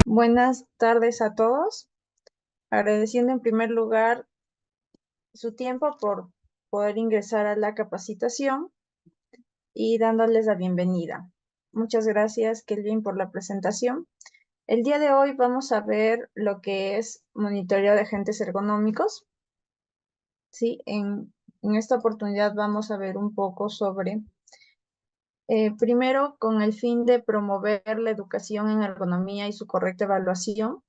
Buenas tardes a todos. Agradeciendo en primer lugar su tiempo por poder ingresar a la capacitación y dándoles la bienvenida. Muchas gracias, Kelvin, por la presentación. El día de hoy vamos a ver lo que es monitoreo de agentes ergonómicos. Sí, en esta oportunidad vamos a ver un poco sobre, primero, con el fin de promover la educación en ergonomía y su correcta evaluación,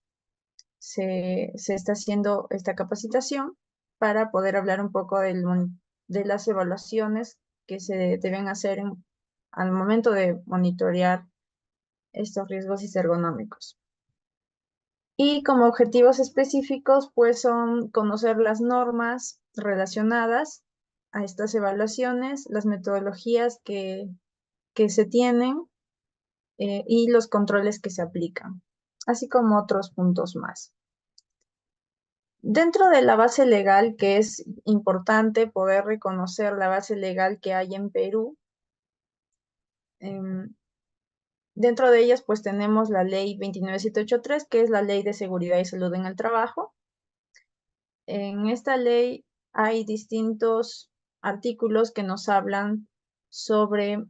se está haciendo esta capacitación para poder hablar un poco de las evaluaciones que se deben hacer al momento de monitorear estos riesgos ergonómicos. Y como objetivos específicos, pues son conocer las normas relacionadas a estas evaluaciones, las metodologías que se tienen y los controles que se aplican, así como otros puntos más. Dentro de la base legal, que es importante poder reconocer la base legal que hay en Perú, dentro de ellas pues tenemos la ley 29783, que es la Ley de Seguridad y Salud en el Trabajo. En esta ley hay distintos artículos que nos hablan sobre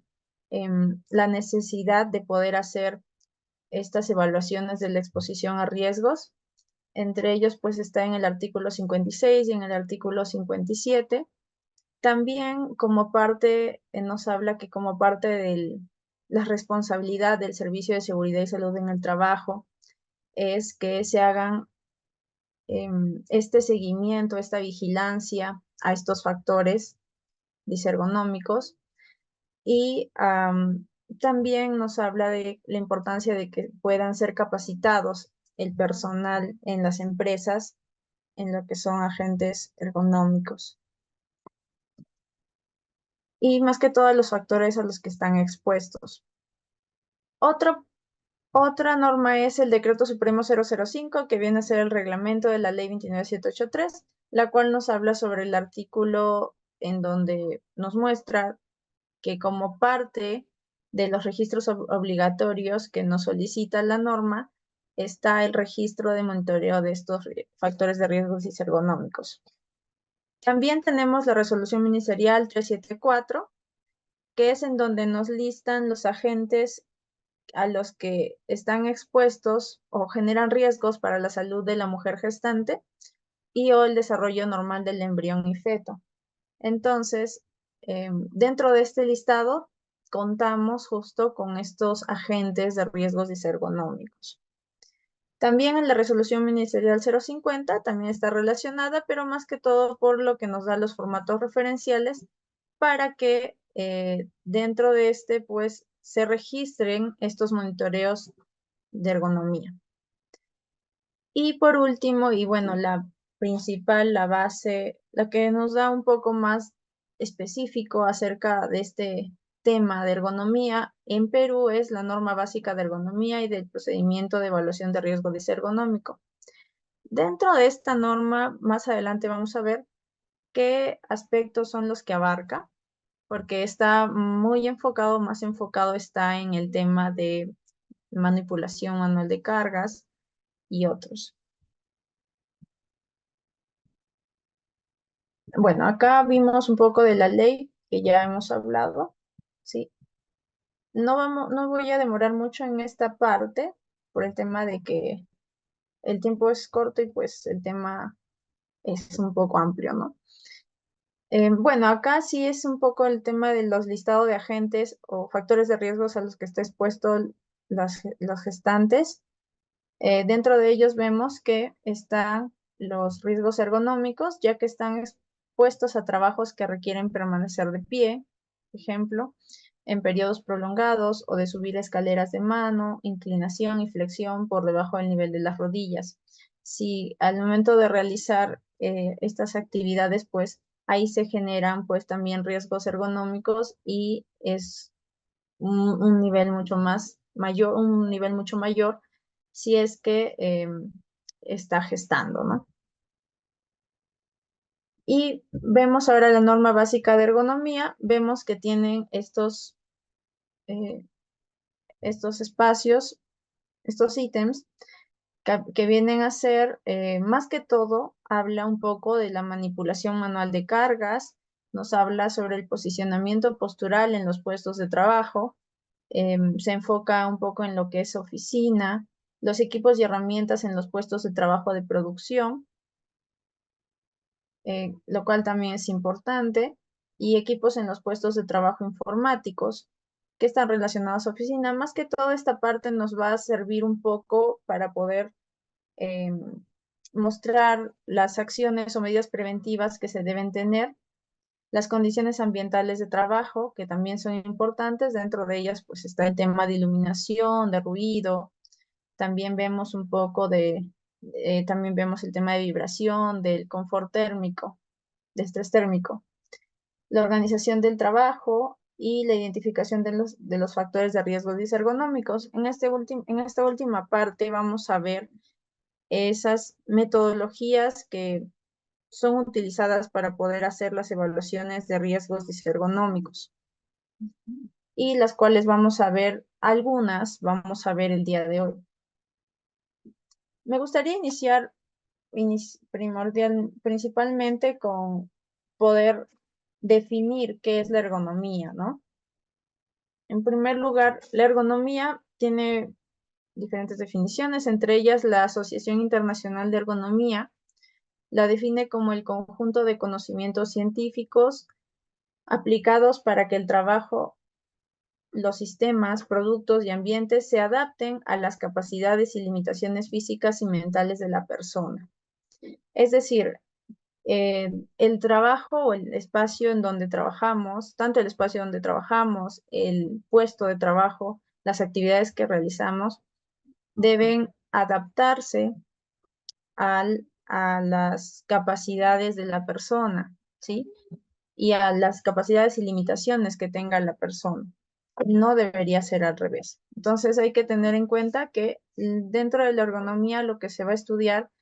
la necesidad de poder hacer estas evaluaciones de la exposición a riesgos. Entre ellos, pues, está en el artículo 56 y en el artículo 57. También, como parte, nos habla que como parte de la responsabilidad del Servicio de Seguridad y Salud en el Trabajo es que se hagan este seguimiento, esta vigilancia a estos factores disergonómicos. Y también nos habla de la importancia de que puedan ser capacitados el personal en las empresas en lo que son agentes ergonómicos. Y más que todos los factores a los que están expuestos. Otra norma es el Decreto Supremo 005, que viene a ser el reglamento de la Ley 29783, la cual nos habla sobre el artículo en donde nos muestra que como parte de los registros obligatorios que nos solicita la norma, está el registro de monitoreo de estos factores de riesgos disergonómicos. También tenemos la resolución ministerial 374, que es en donde nos listan los agentes a los que están expuestos o generan riesgos para la salud de la mujer gestante y o el desarrollo normal del embrión y feto. Entonces, dentro de este listado, contamos justo con estos agentes de riesgos disergonómicos. También en la resolución ministerial 050 también está relacionada, pero más que todo por lo que nos da los formatos referenciales para que dentro de este, pues, se registren estos monitoreos de ergonomía. Y por último, y bueno, la principal, la base, la que nos da un poco más específico acerca de este tema de ergonomía en Perú es la norma básica de ergonomía y del procedimiento de evaluación de riesgo disergonómico. Dentro de esta norma, más adelante vamos a ver qué aspectos son los que abarca, porque está muy enfocado, más enfocado está en el tema de manipulación manual de cargas y otros. Bueno, acá vimos un poco de la ley que ya hemos hablado, ¿sí? No voy a demorar mucho en esta parte por el tema de que el tiempo es corto y pues el tema es un poco amplio, ¿no? Bueno, acá sí es un poco el tema de los listados de agentes o factores de riesgos a los que está expuesto los gestantes. Dentro de ellos vemos que están los riesgos ergonómicos, ya que están expuestos a trabajos que requieren permanecer de pie, por ejemplo, en periodos prolongados o de subir escaleras de mano, inclinación y flexión por debajo del nivel de las rodillas. Si al momento de realizar estas actividades, pues ahí se generan pues también riesgos ergonómicos y es un nivel mucho más mayor, un nivel mucho mayor si es que está gestando, ¿no? Y vemos ahora la norma básica de ergonomía, vemos que tienen eh, estos espacios, estos ítems, que vienen a ser, más que todo, habla un poco de la manipulación manual de cargas, nos habla sobre el posicionamiento postural en los puestos de trabajo, se enfoca un poco en lo que es oficina, los equipos y herramientas en los puestos de trabajo de producción, lo cual también es importante, y equipos en los puestos de trabajo informáticos que están relacionados a oficina. Más que todo esta parte nos va a servir un poco para poder mostrar las acciones o medidas preventivas que se deben tener, las condiciones ambientales de trabajo, que también son importantes. Dentro de ellas, pues está el tema de iluminación, de ruido. También vemos un poco también vemos el tema de vibración, del confort térmico, de estrés térmico, la organización del trabajo y la identificación de los factores de riesgo disergonómicos. En esta última parte vamos a ver esas metodologías que son utilizadas para poder hacer las evaluaciones de riesgos disergonómicos y las cuales vamos a ver, algunas vamos a ver el día de hoy. Me gustaría iniciar principalmente con poder definir qué es la ergonomía, ¿no? En primer lugar, la ergonomía tiene diferentes definiciones, entre ellas la Asociación Internacional de Ergonomía la define como el conjunto de conocimientos científicos aplicados para que el trabajo, los sistemas, productos y ambientes se adapten a las capacidades y limitaciones físicas y mentales de la persona. Es decir, el trabajo o el espacio en donde trabajamos, tanto el espacio donde trabajamos, el puesto de trabajo, las actividades que realizamos, deben adaptarse a las capacidades de la persona, ¿sí? Y a las capacidades y limitaciones que tenga la persona. No debería ser al revés. Entonces hay que tener en cuenta que dentro de la ergonomía lo que se va a estudiar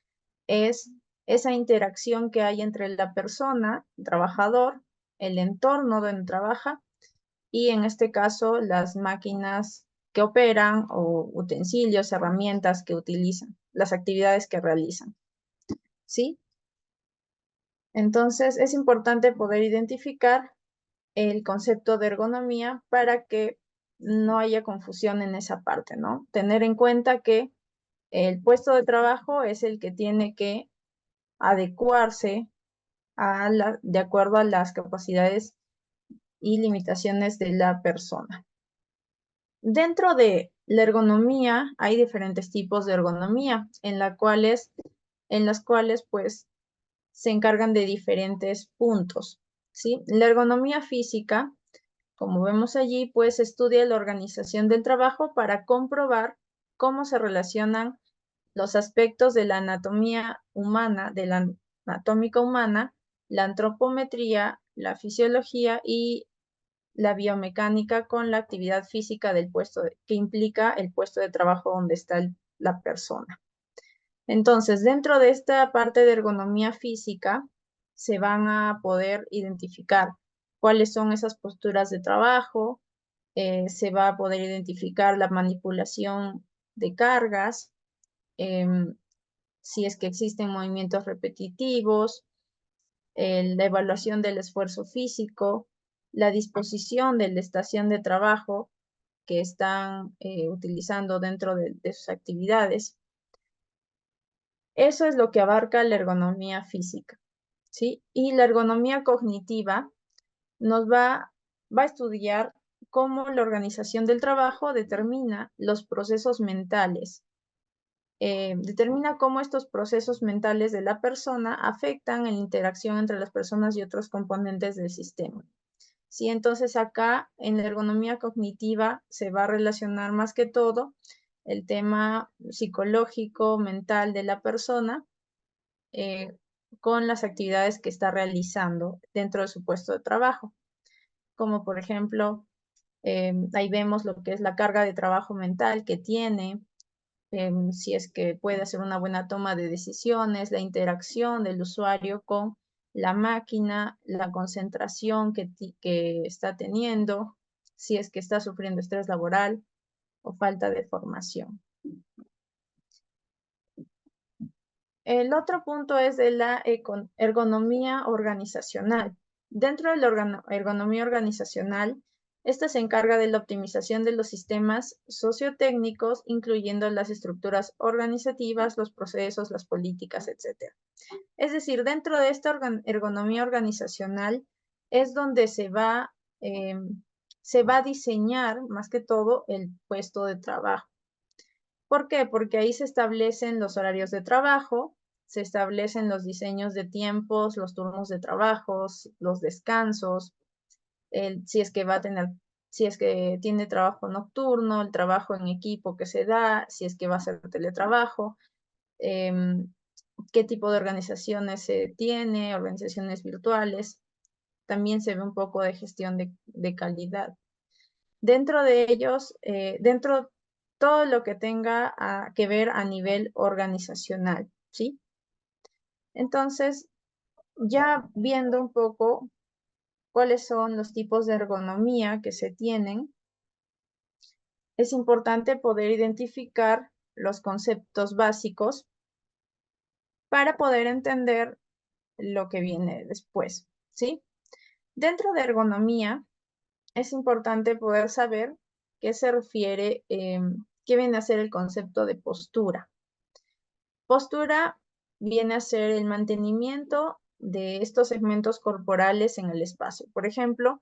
es esa interacción que hay entre la persona, el trabajador, el entorno donde trabaja y en este caso las máquinas que operan o utensilios, herramientas que utilizan, las actividades que realizan. ¿Sí? Entonces es importante poder identificar el concepto de ergonomía para que no haya confusión en esa parte, ¿no? Tener en cuenta que el puesto de trabajo es el que tiene que adecuarse de acuerdo a las capacidades y limitaciones de la persona. Dentro de la ergonomía hay diferentes tipos de ergonomía en las cuales pues se encargan de diferentes puntos, ¿sí? La ergonomía física, como vemos allí, pues estudia la organización del trabajo para comprobar cómo se relacionan los aspectos de la anatomía humana, de la anatómica humana, la antropometría, la fisiología y la biomecánica con la actividad física del puesto, que implica el puesto de trabajo donde está la persona. Entonces, dentro de esta parte de ergonomía física, se van a poder identificar cuáles son esas posturas de trabajo, se va a poder identificar la manipulación de cargas, si es que existen movimientos repetitivos, la evaluación del esfuerzo físico, la disposición de la estación de trabajo que están utilizando dentro de sus actividades. Eso es lo que abarca la ergonomía física, ¿sí? Y la ergonomía cognitiva nos va a estudiar cómo la organización del trabajo determina los procesos mentales, determina cómo estos procesos mentales de la persona afectan en la interacción entre las personas y otros componentes del sistema. Sí, entonces acá en la ergonomía cognitiva se va a relacionar más que todo el tema psicológico, mental de la persona con las actividades que está realizando dentro de su puesto de trabajo. Como por ejemplo, ahí vemos lo que es la carga de trabajo mental que tiene, si es que puede hacer una buena toma de decisiones, la interacción del usuario con la máquina, la concentración que está teniendo, si es que está sufriendo estrés laboral o falta de formación. El otro punto es de la ergonomía organizacional. Dentro de la ergonomía organizacional, esta se encarga de la optimización de los sistemas sociotécnicos, incluyendo las estructuras organizativas, los procesos, las políticas, etc. Es decir, dentro de esta ergonomía organizacional es donde se va a diseñar más que todo el puesto de trabajo. ¿Por qué? Porque ahí se establecen los horarios de trabajo, se establecen los diseños de tiempos, los turnos de trabajos, los descansos, si es que va a tener, si es que tiene trabajo nocturno, el trabajo en equipo que se da, si es que va a hacer teletrabajo, qué tipo de organizaciones se tiene, organizaciones virtuales. También se ve un poco de gestión de calidad. Dentro de ellos, dentro todo lo que tenga que ver a nivel organizacional, ¿sí? Entonces, ya viendo un poco cuáles son los tipos de ergonomía que se tienen, es importante poder identificar los conceptos básicos para poder entender lo que viene después, ¿sí? Dentro de ergonomía, es importante poder saber qué se refiere, qué viene a ser el concepto de postura. Postura viene a ser el mantenimiento de estos segmentos corporales en el espacio. Por ejemplo,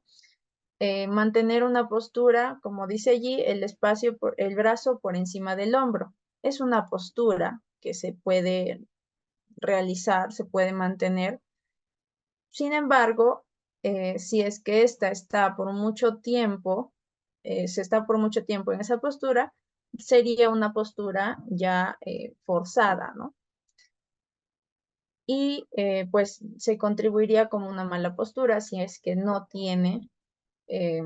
mantener una postura, como dice allí, el brazo por encima del hombro. Es una postura que se puede realizar, se puede mantener. Sin embargo, si es que esta está por mucho tiempo, se está por mucho tiempo en esa postura, sería una postura ya forzada, ¿no? Y pues se contribuiría como una mala postura si es que no tiene, eh,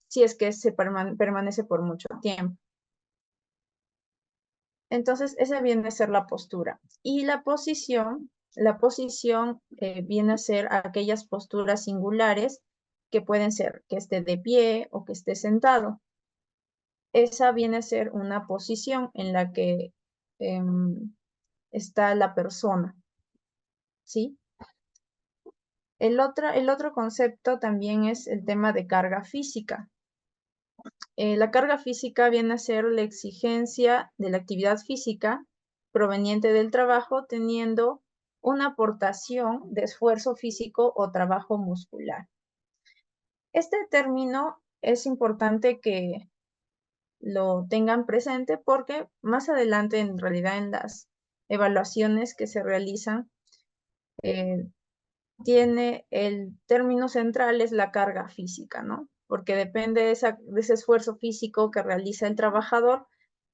si es que se permanece por mucho tiempo. Entonces, esa viene a ser la postura. Y la posición viene a ser aquellas posturas singulares que pueden ser que esté de pie o que esté sentado. Esa viene a ser una posición en la que está la persona, ¿sí? El otro concepto también es el tema de carga física. La carga física viene a ser la exigencia de la actividad física proveniente del trabajo teniendo una aportación de esfuerzo físico o trabajo muscular. Este término es importante que lo tengan presente porque más adelante, en realidad, en las evaluaciones que se realizan, tiene el término central es la carga física, ¿no? Porque depende de ese esfuerzo físico que realiza el trabajador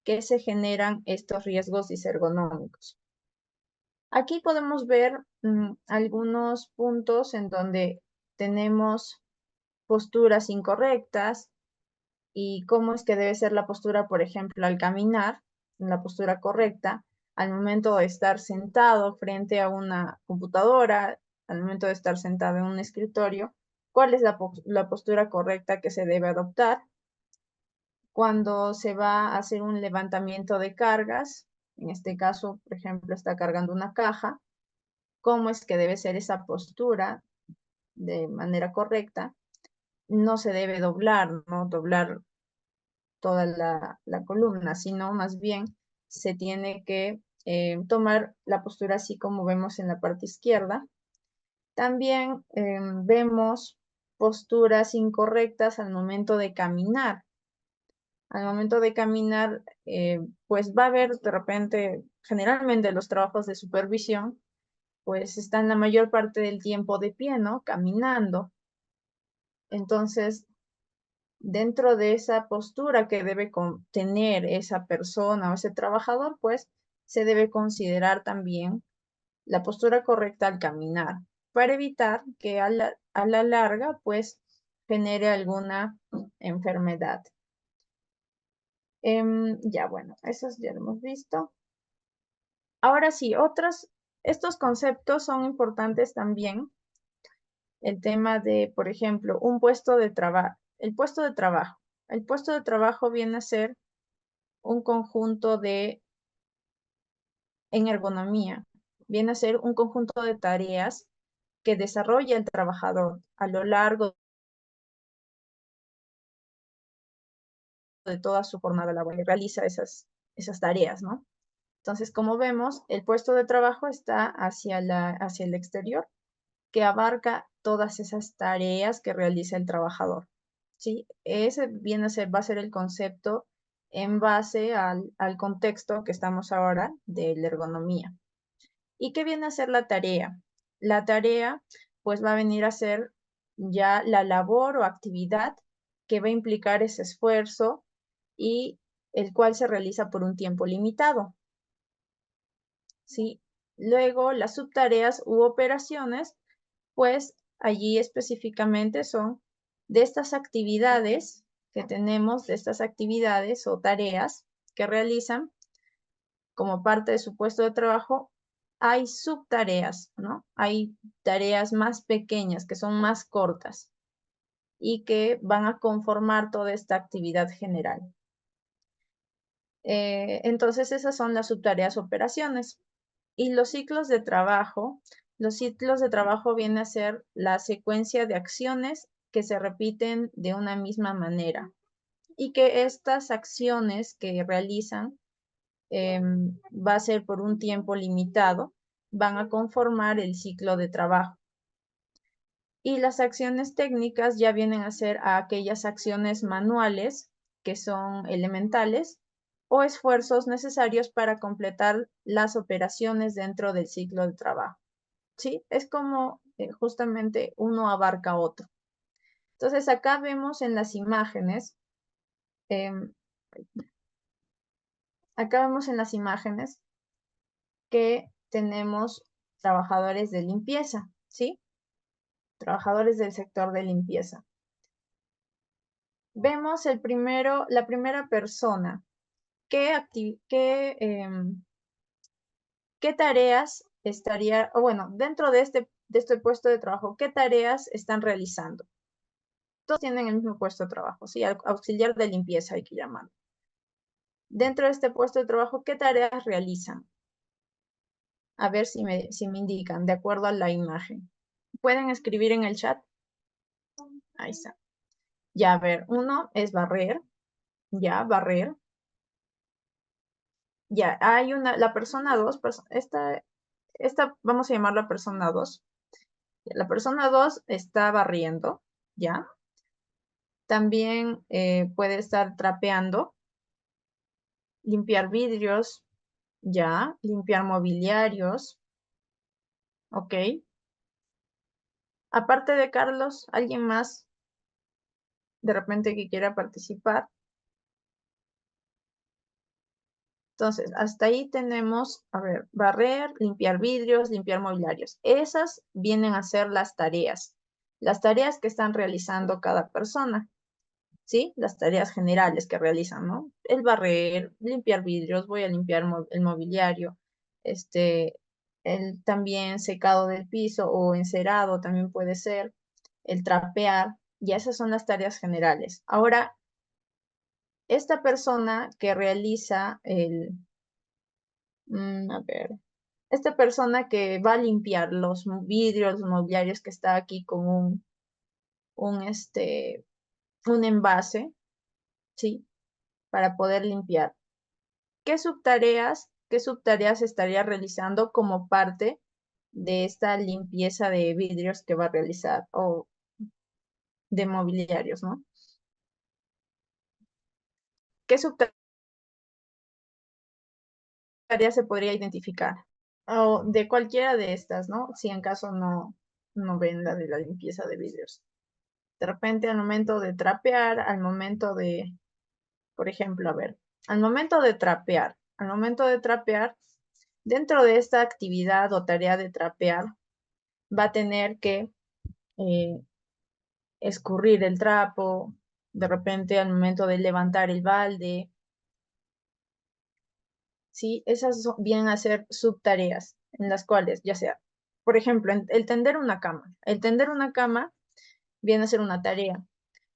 que se generan estos riesgos disergonómicos. Aquí podemos ver algunos puntos en donde tenemos posturas incorrectas y cómo es que debe ser la postura, por ejemplo, al caminar, la postura correcta, al momento de estar sentado frente a una computadora, al momento de estar sentado en un escritorio, cuál es la postura correcta que se debe adoptar. Cuando se va a hacer un levantamiento de cargas, en este caso, por ejemplo, está cargando una caja, cómo es que debe ser esa postura de manera correcta. No se debe doblar, no doblar toda la columna, sino más bien se tiene que tomar la postura así como vemos en la parte izquierda. También vemos posturas incorrectas al momento de caminar. Al momento de caminar, pues va a haber de repente, generalmente los trabajos de supervisión, pues están la mayor parte del tiempo de pie, ¿no? Caminando. Entonces, dentro de esa postura que debe tener esa persona o ese trabajador, pues se debe considerar también la postura correcta al caminar, para evitar que a la larga, pues, genere alguna enfermedad. Ya, bueno, esos ya lo hemos visto. Ahora sí, estos conceptos son importantes también. El tema de, por ejemplo, un puesto de trabajo. El puesto de trabajo. El puesto de trabajo viene a ser un conjunto en ergonomía, viene a ser un conjunto de tareas que desarrolla el trabajador a lo largo de toda su jornada laboral y realiza esas tareas, ¿no? Entonces, como vemos, el puesto de trabajo está hacia el exterior, que abarca todas esas tareas que realiza el trabajador, ¿sí? Ese va a ser el concepto en base al contexto que estamos ahora de la ergonomía. ¿Y qué viene a ser la tarea? La tarea, pues va a venir a ser ya la labor o actividad que va a implicar ese esfuerzo y el cual se realiza por un tiempo limitado, ¿sí? Luego, las subtareas u operaciones, pues allí específicamente son de estas actividades que tenemos, de estas actividades o tareas que realizan como parte de su puesto de trabajo, hay subtareas, ¿no? Hay tareas más pequeñas que son más cortas y que van a conformar toda esta actividad general. Entonces esas son las subtareas operaciones. Y los ciclos de trabajo vienen a ser la secuencia de acciones que se repiten de una misma manera y que estas acciones que realizan va a ser por un tiempo limitado, van a conformar el ciclo de trabajo. Y las acciones técnicas ya vienen a ser a aquellas acciones manuales que son elementales o esfuerzos necesarios para completar las operaciones dentro del ciclo de trabajo. ¿Sí? Es como justamente uno abarca otro. Entonces acá vemos en las imágenes, em, que tenemos trabajadores de limpieza, ¿sí? Trabajadores del sector de limpieza. Vemos la primera persona. ¿Qué tareas estaría, o bueno, dentro de este puesto de trabajo, qué tareas están realizando? Todos tienen el mismo puesto de trabajo, ¿sí? Auxiliar de limpieza hay que llamarlo. Dentro de este puesto de trabajo, ¿qué tareas realizan? A ver si me indican, de acuerdo a la imagen. ¿Pueden escribir en el chat? Ahí está. Ya, a ver, uno es barrer. Ya, barrer. Ya, hay la persona 2, esta vamos a llamarla persona 2. La persona 2 está barriendo, ¿ya? También puede estar trapeando, limpiar vidrios, ¿ya? Limpiar mobiliarios, ¿ok? Aparte de Carlos, ¿alguien más de repente que quiera participar? Entonces, hasta ahí tenemos, a ver, barrer, limpiar vidrios, limpiar mobiliarios. Esas vienen a ser las tareas las tareas que están realizando cada persona, ¿sí? Las tareas generales que realizan, ¿no? El barrer, limpiar vidrios, voy a limpiar el mobiliario, el también secado del piso o encerado también puede ser, el trapear, y esas son las tareas generales. Ahora, esta persona que realiza a ver, esta persona que va a limpiar los vidrios, los mobiliarios que está aquí con un, un envase, ¿sí? Para poder limpiar. ¿Qué subtareas estaría realizando como parte de esta limpieza de vidrios que va a realizar o de mobiliarios, ¿no? ¿Qué subtarea se podría identificar? O de cualquiera de estas, ¿no? Si en caso no ven la de la limpieza de vidrios. De repente al momento de trapear, al momento de, por ejemplo, a ver, al momento de trapear, dentro de esta actividad o tarea de trapear, va a tener que eh, escurrir el trapo, de repente al momento de levantar el balde, ¿sí? Vienen a ser subtareas en las cuales, ya sea, por ejemplo, el tender una cama. El tender una cama viene a ser una tarea,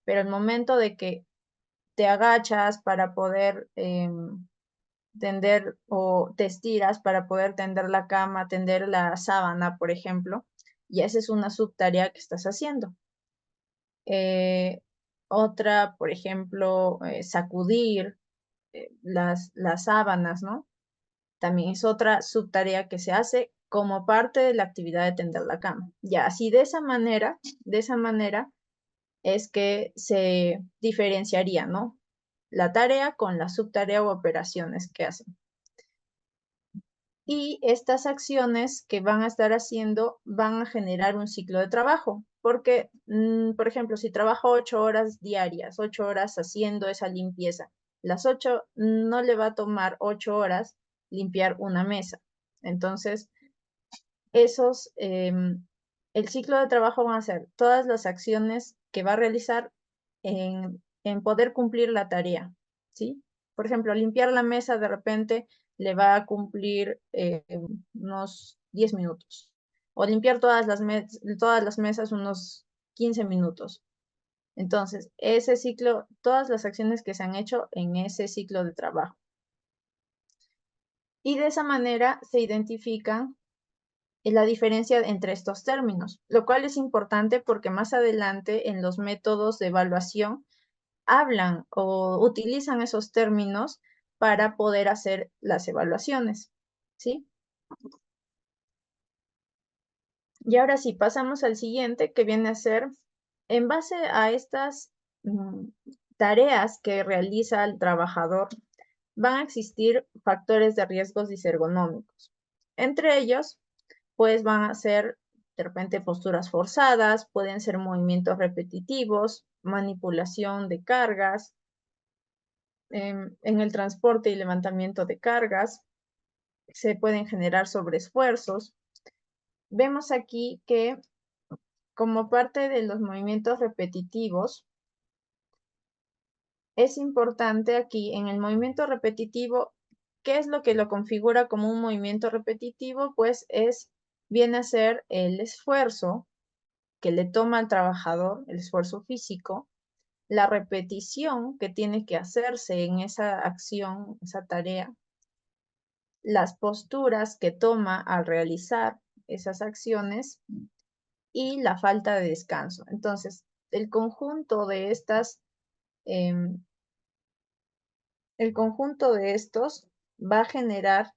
pero el momento de que te agachas para poder tender o te estiras para poder tender la cama, tender la sábana, por ejemplo, y esa es una subtarea que estás haciendo. Otra, por ejemplo, sacudir las sábanas, ¿no? También es otra subtarea que se hace como parte de la actividad de tender la cama. Ya, así de esa manera es que se diferenciaría, ¿no? La tarea con la subtarea u operaciones que hacen. Y estas acciones que van a estar haciendo van a generar un ciclo de trabajo, porque, por ejemplo, si trabajo 8 horas diarias, 8 horas haciendo esa limpieza, las 8 no le va a tomar 8 horas limpiar una mesa. Entonces, el ciclo de trabajo van a ser todas las acciones que va a realizar en poder cumplir la tarea, ¿sí? Por ejemplo, limpiar la mesa de repente le va a cumplir unos 10 minutos. O limpiar todas las mesas unos 15 minutos. Entonces, ese ciclo, todas las acciones que se han hecho en ese ciclo de trabajo. Y de esa manera se identifican la diferencia entre estos términos, lo cual es importante porque más adelante en los métodos de evaluación hablan o utilizan esos términos para poder hacer las evaluaciones, ¿sí? Y ahora sí, pasamos al siguiente, que viene a ser, en base a estas tareas que realiza el trabajador, van a existir factores de riesgos disergonómicos. Entre ellos, pues van a ser de repente posturas forzadas, pueden ser movimientos repetitivos, manipulación de cargas, en el transporte y levantamiento de cargas, se pueden generar sobreesfuerzos. Vemos aquí que como parte de los movimientos repetitivos, es importante aquí en el movimiento repetitivo, ¿qué es lo que lo configura como un movimiento repetitivo? Pues viene a ser el esfuerzo que le toma al trabajador, el esfuerzo físico, la repetición que tiene que hacerse en esa acción, esa tarea, las posturas que toma al realizar esas acciones y la falta de descanso. Entonces, el conjunto de em, el conjunto de estos va a generar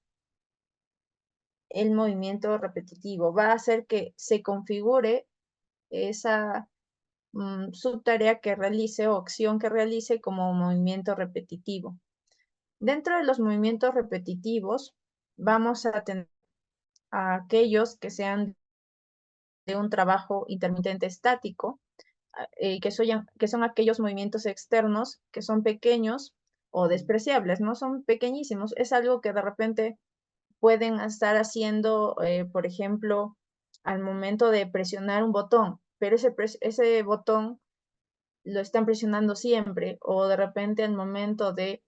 el movimiento repetitivo, va a hacer que se configure esa subtarea que realice o acción que realice como movimiento repetitivo. Dentro de los movimientos repetitivos, vamos a tener a aquellos que sean de un trabajo intermitente estático, que son aquellos movimientos externos que son pequeños o despreciables, no son pequeñísimos, es algo que de repente pueden estar haciendo, por ejemplo, al momento de presionar un botón, pero ese botón lo están presionando siempre, o de repente al momento de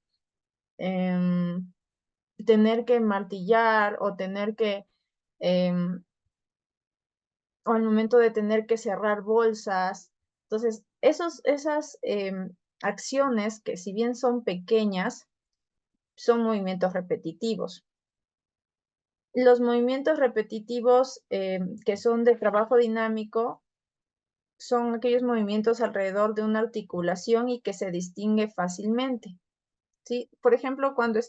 tener que martillar o tener que, o al momento de tener que cerrar bolsas. Entonces, esas acciones que si bien son pequeñas, son movimientos repetitivos. Los movimientos repetitivos que son de trabajo dinámico son aquellos movimientos alrededor de una articulación y que se distingue fácilmente, ¿sí? Por ejemplo, cuando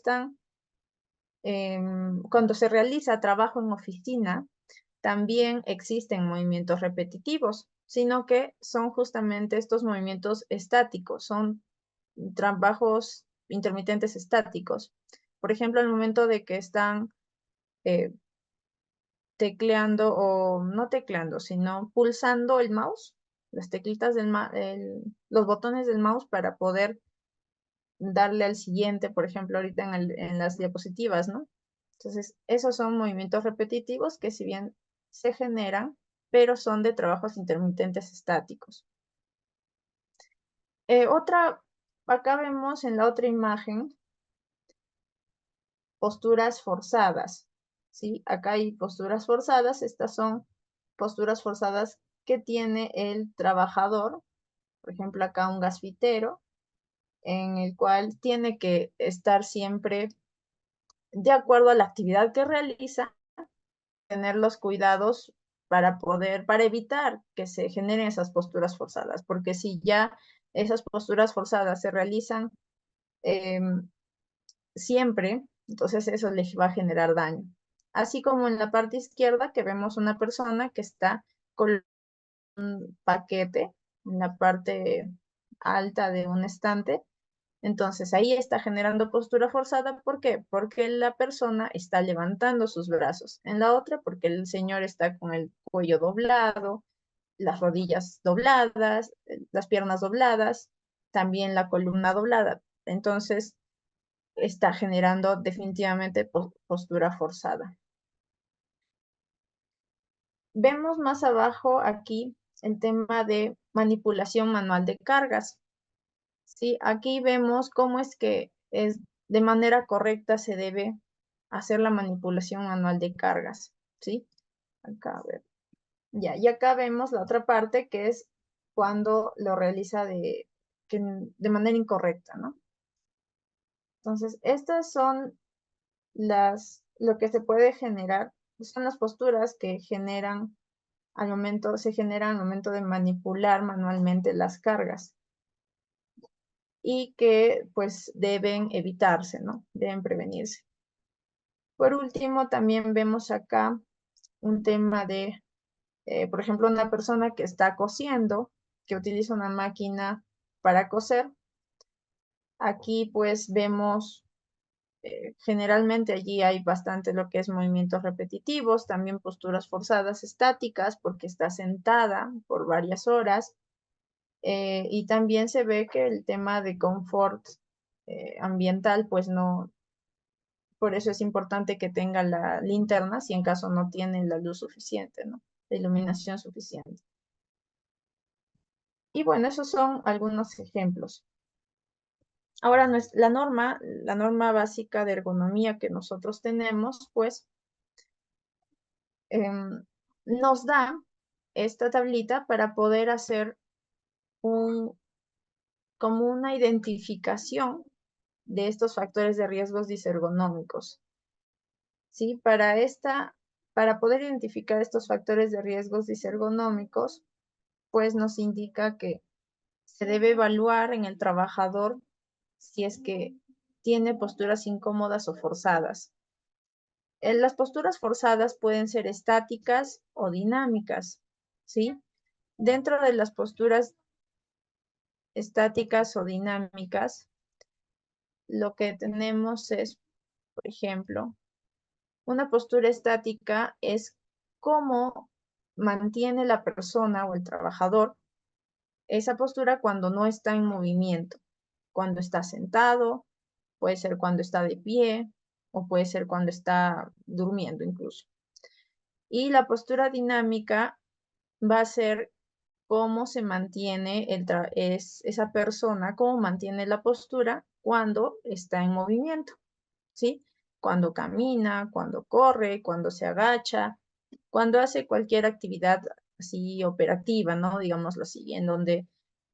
se realiza trabajo en oficina, también existen movimientos repetitivos, sino que son justamente estos movimientos estáticos, son trabajos intermitentes estáticos. Por ejemplo, al momento de que están eh, tecleando o no tecleando, sino pulsando el mouse, las teclitas los botones del mouse para poder darle al siguiente, por ejemplo, ahorita en las diapositivas, ¿no? Entonces, esos son movimientos repetitivos que si bien se generan, pero son de trabajos intermitentes estáticos. Acá vemos en la otra imagen posturas forzadas, ¿sí? Acá hay posturas forzadas, estas son posturas forzadas que tiene el trabajador, por ejemplo, acá un gasfitero, en el cual tiene que estar siempre de acuerdo a la actividad que realiza, tener los cuidados para evitar que se generen esas posturas forzadas, porque si ya esas posturas forzadas se realizan siempre, entonces eso les va a generar daño. Así como en la parte izquierda que vemos una persona que está con un paquete en la parte alta de un estante. Entonces ahí está generando postura forzada. ¿Por qué? Porque la persona está levantando sus brazos. En la otra, porque el señor está con el cuello doblado, las rodillas dobladas, las piernas dobladas, también la columna doblada. Entonces está generando definitivamente postura forzada. Vemos más abajo aquí el tema de manipulación manual de cargas. ¿Sí? Aquí vemos cómo es que de manera correcta se debe hacer la manipulación manual de cargas. ¿Sí? Acá, a ver. Ya, y acá vemos la otra parte que es cuando lo realiza de manera incorrecta, ¿no? Entonces, estas son lo que se puede generar, son las posturas que se generan al momento de manipular manualmente las cargas y que pues deben evitarse, ¿no? Deben prevenirse. Por último, también vemos acá un tema de, por ejemplo, una persona que está cosiendo, que utiliza una máquina para coser. Aquí pues vemos generalmente allí hay bastante lo que es movimientos repetitivos, también posturas forzadas estáticas porque está sentada por varias horas. Y también se ve que el tema de confort ambiental, pues no, por eso es importante que tenga la linterna si en caso no tiene la luz suficiente, ¿no? La iluminación suficiente. Y bueno, esos son algunos ejemplos. Ahora, la norma básica de ergonomía que nosotros tenemos, pues, nos da esta tablita para poder hacer como una identificación de estos factores de riesgos disergonómicos. ¿Sí? Para poder identificar estos factores de riesgos disergonómicos, pues nos indica que se debe evaluar en el trabajador si es que tiene posturas incómodas o forzadas. Las posturas forzadas pueden ser estáticas o dinámicas, ¿sí? Dentro de las posturas estáticas o dinámicas, lo que tenemos es, por ejemplo, una postura estática es cómo mantiene la persona o el trabajador esa postura cuando no está en movimiento, cuando está sentado, puede ser cuando está de pie o puede ser cuando está durmiendo incluso. Y la postura dinámica va a ser cómo se mantiene esa persona, cómo mantiene la postura cuando está en movimiento, ¿sí? Cuando camina, cuando corre, cuando se agacha, cuando hace cualquier actividad así operativa, ¿no? Digámoslo así, en donde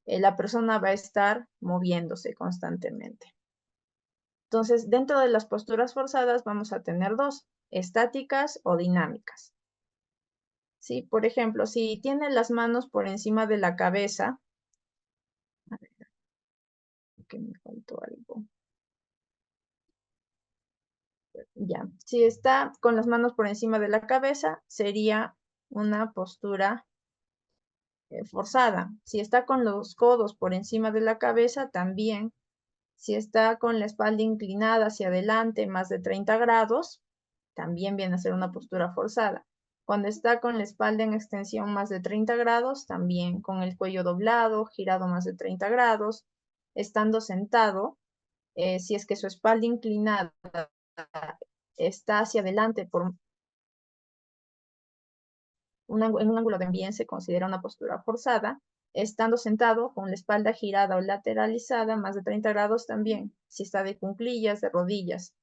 la persona va a estar moviéndose constantemente. Entonces, dentro de las posturas forzadas vamos a tener dos, estáticas o dinámicas. Sí, por ejemplo, si tiene las manos por encima de la cabeza, a ver, que me faltó algo. Ya, si está con las manos por encima de la cabeza, sería una postura forzada. Si está con los codos por encima de la cabeza, también. Si está con la espalda inclinada hacia adelante más de 30 grados, también viene a ser una postura forzada. Cuando está con la espalda en extensión más de 30 grados, también con el cuello doblado, girado más de 30 grados, estando sentado, si es que su espalda inclinada está hacia adelante por en un ángulo de bien se considera una postura forzada, estando sentado con la espalda girada o lateralizada más de 30 grados también, si está de cuclillas, de rodillas.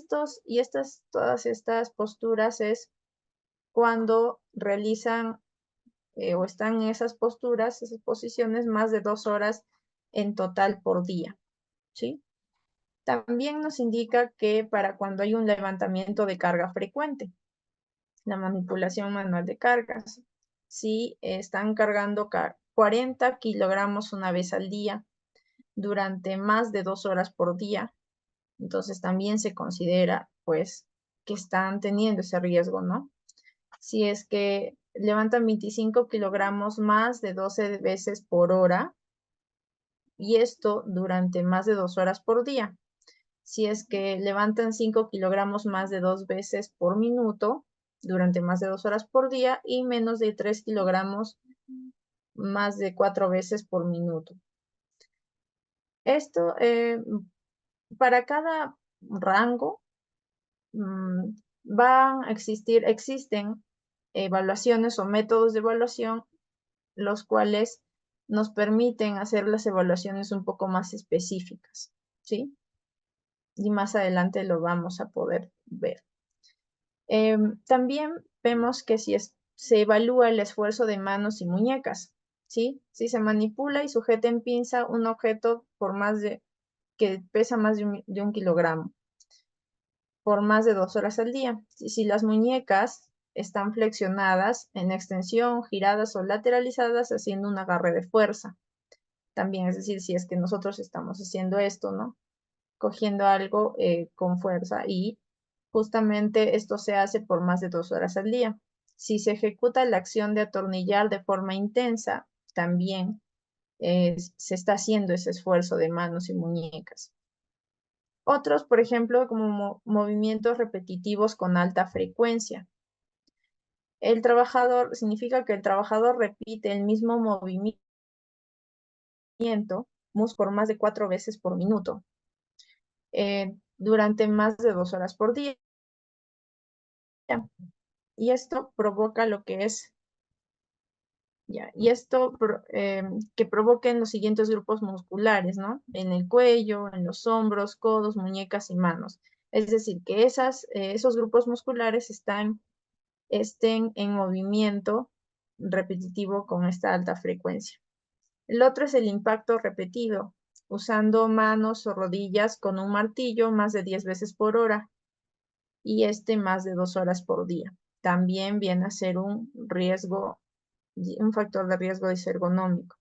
Todas estas posturas es cuando realizan o están en esas posturas, esas posiciones, más de 2 horas en total por día, ¿sí? También nos indica que para cuando hay un levantamiento de carga frecuente, la manipulación manual de cargas, si están cargando 40 kilogramos una vez al día durante más de 2 horas por día, entonces también se considera pues que están teniendo ese riesgo, ¿no? Si es que levantan 25 kilogramos más de 12 veces por hora y esto durante más de 2 horas por día. Si es que levantan 5 kilogramos más de 2 veces por minuto durante más de 2 horas por día y menos de 3 kilogramos más de 4 veces por minuto. Esto, para cada rango, van a existen evaluaciones o métodos de evaluación, los cuales nos permiten hacer las evaluaciones un poco más específicas, ¿sí? Y más adelante lo vamos a poder ver. También vemos que se evalúa el esfuerzo de manos y muñecas, ¿sí? Si se manipula y sujeta en pinza un objeto que pesa más de un kilogramo por más de 2 horas al día. Si las muñecas están flexionadas en extensión, giradas o lateralizadas, haciendo un agarre de fuerza. También, es decir, si es que nosotros estamos haciendo esto, ¿no? Cogiendo algo con fuerza y justamente esto se hace por más de 2 horas al día. Si se ejecuta la acción de atornillar de forma intensa, también se está haciendo ese esfuerzo de manos y muñecas. Otros, por ejemplo, como movimientos repetitivos con alta frecuencia. El trabajador significa que el trabajador repite el mismo movimiento por más de 4 veces por minuto durante más de 2 horas por día. Y esto provoca lo que es, que provoquen los siguientes grupos musculares, ¿no? En el cuello, en los hombros, codos, muñecas y manos. Es decir, que esos grupos musculares estén en movimiento repetitivo con esta alta frecuencia. El otro es el impacto repetido, usando manos o rodillas con un martillo más de 10 veces por hora y más de 2 horas por día. También viene a ser un factor de riesgo disergonómico.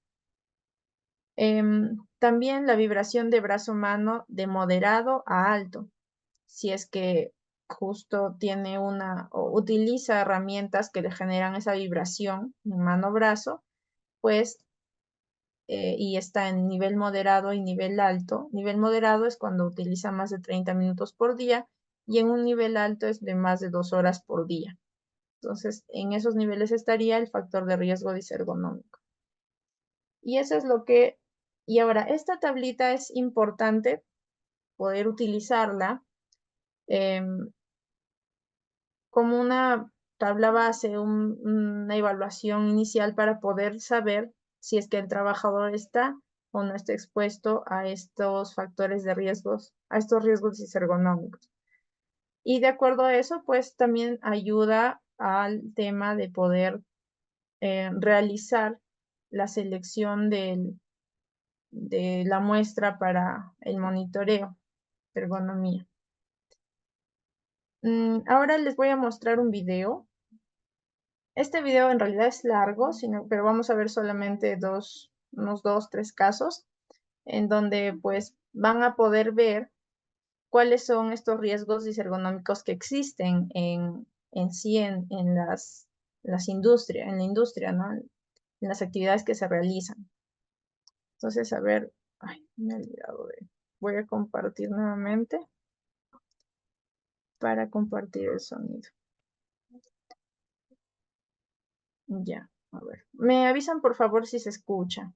También la vibración de brazo-mano de moderado a alto, si es que justo tiene o utiliza herramientas que le generan esa vibración en mano-brazo, pues, y está en nivel moderado y nivel alto. Nivel moderado es cuando utiliza más de 30 minutos por día y en un nivel alto es de más de 2 horas por día. Entonces, en esos niveles estaría el factor de riesgo disergonómico. Y eso es y ahora, esta tablita es importante poder utilizarla como una tabla base, una evaluación inicial para poder saber si es que el trabajador está o no está expuesto a estos factores de riesgos, a estos riesgos disergonómicos. Y de acuerdo a eso, pues también ayuda al tema de poder realizar la selección de la muestra para el monitoreo de ergonomía. Ahora les voy a mostrar un video. Este video en realidad es largo, pero vamos a ver solamente unos 2, 3 casos en donde pues van a poder ver cuáles son estos riesgos disergonómicos que existen en sí en la industria, ¿no? En las actividades que se realizan. Entonces, a ver, ay, me he olvidado voy a compartir nuevamente para compartir el sonido. Ya, a ver. Me avisan por favor si se escucha.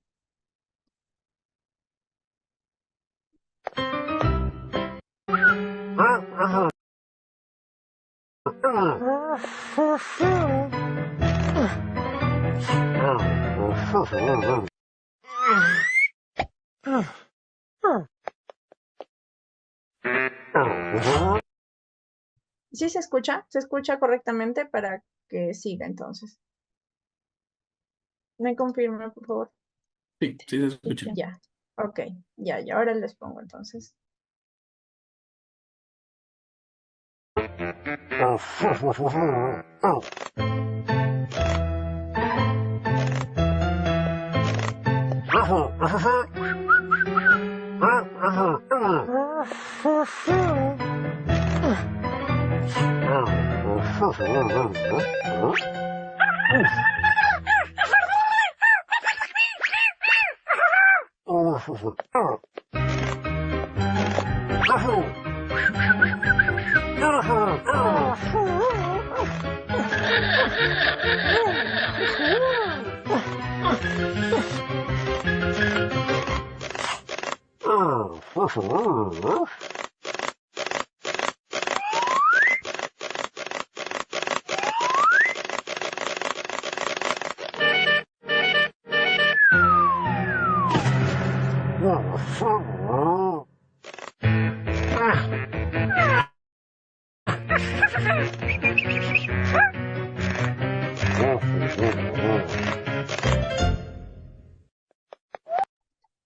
¿Sí se escucha? ¿Se escucha correctamente para que siga entonces? ¿Me confirma, por favor? Sí, sí se escucha. Ya, ok, ya, ahora les pongo entonces.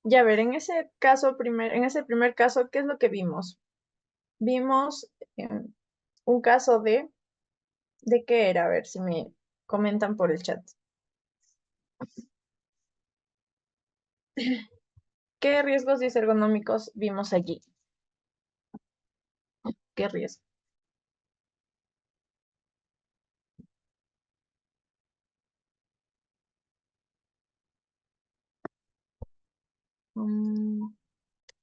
Ya ver, en ese primer caso, ¿qué es lo que vimos? Vimos un caso ¿de qué era? A ver si me comentan por el chat. ¿Qué riesgos disergonómicos vimos allí? ¿Qué riesgo?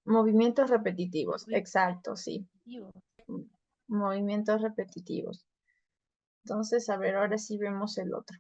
Movimientos repetitivos, exacto, sí. Movimientos repetitivos. Entonces, a ver, ahora sí vemos el otro.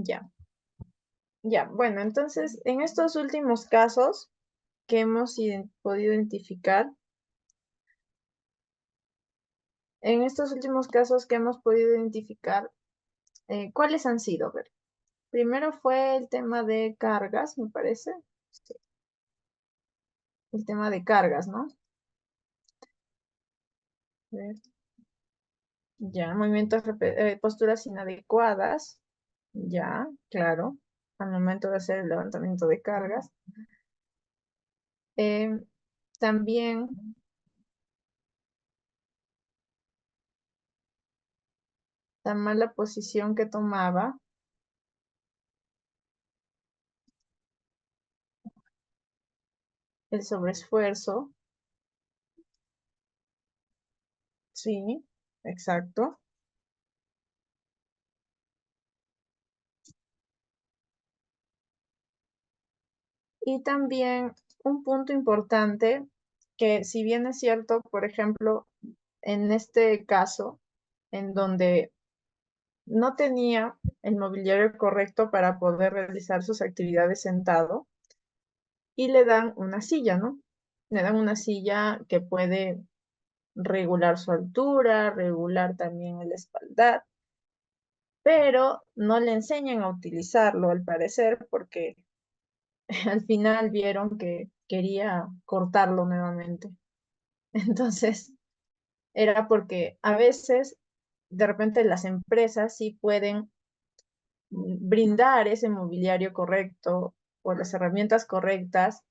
Ya, ya. Bueno, entonces, en estos últimos casos que hemos podido identificar, ¿cuáles han sido? A ver, primero fue el tema de cargas, me parece. Sí, el tema de cargas, ¿no? A ver, ya, posturas inadecuadas, ya, claro, al momento de hacer el levantamiento de cargas. También la mala posición que tomaba, el sobreesfuerzo, sí, exacto. Y también un punto importante que si bien es cierto, por ejemplo, en este caso, en donde no tenía el mobiliario correcto para poder realizar sus actividades sentado, y le dan una silla, ¿no? Le dan una silla que puede regular su altura, regular también el espaldar, pero no le enseñan a utilizarlo al parecer porque al final vieron que quería cortarlo nuevamente. Entonces, era porque a veces, de repente, las empresas sí pueden brindar ese mobiliario correcto o las herramientas correctas,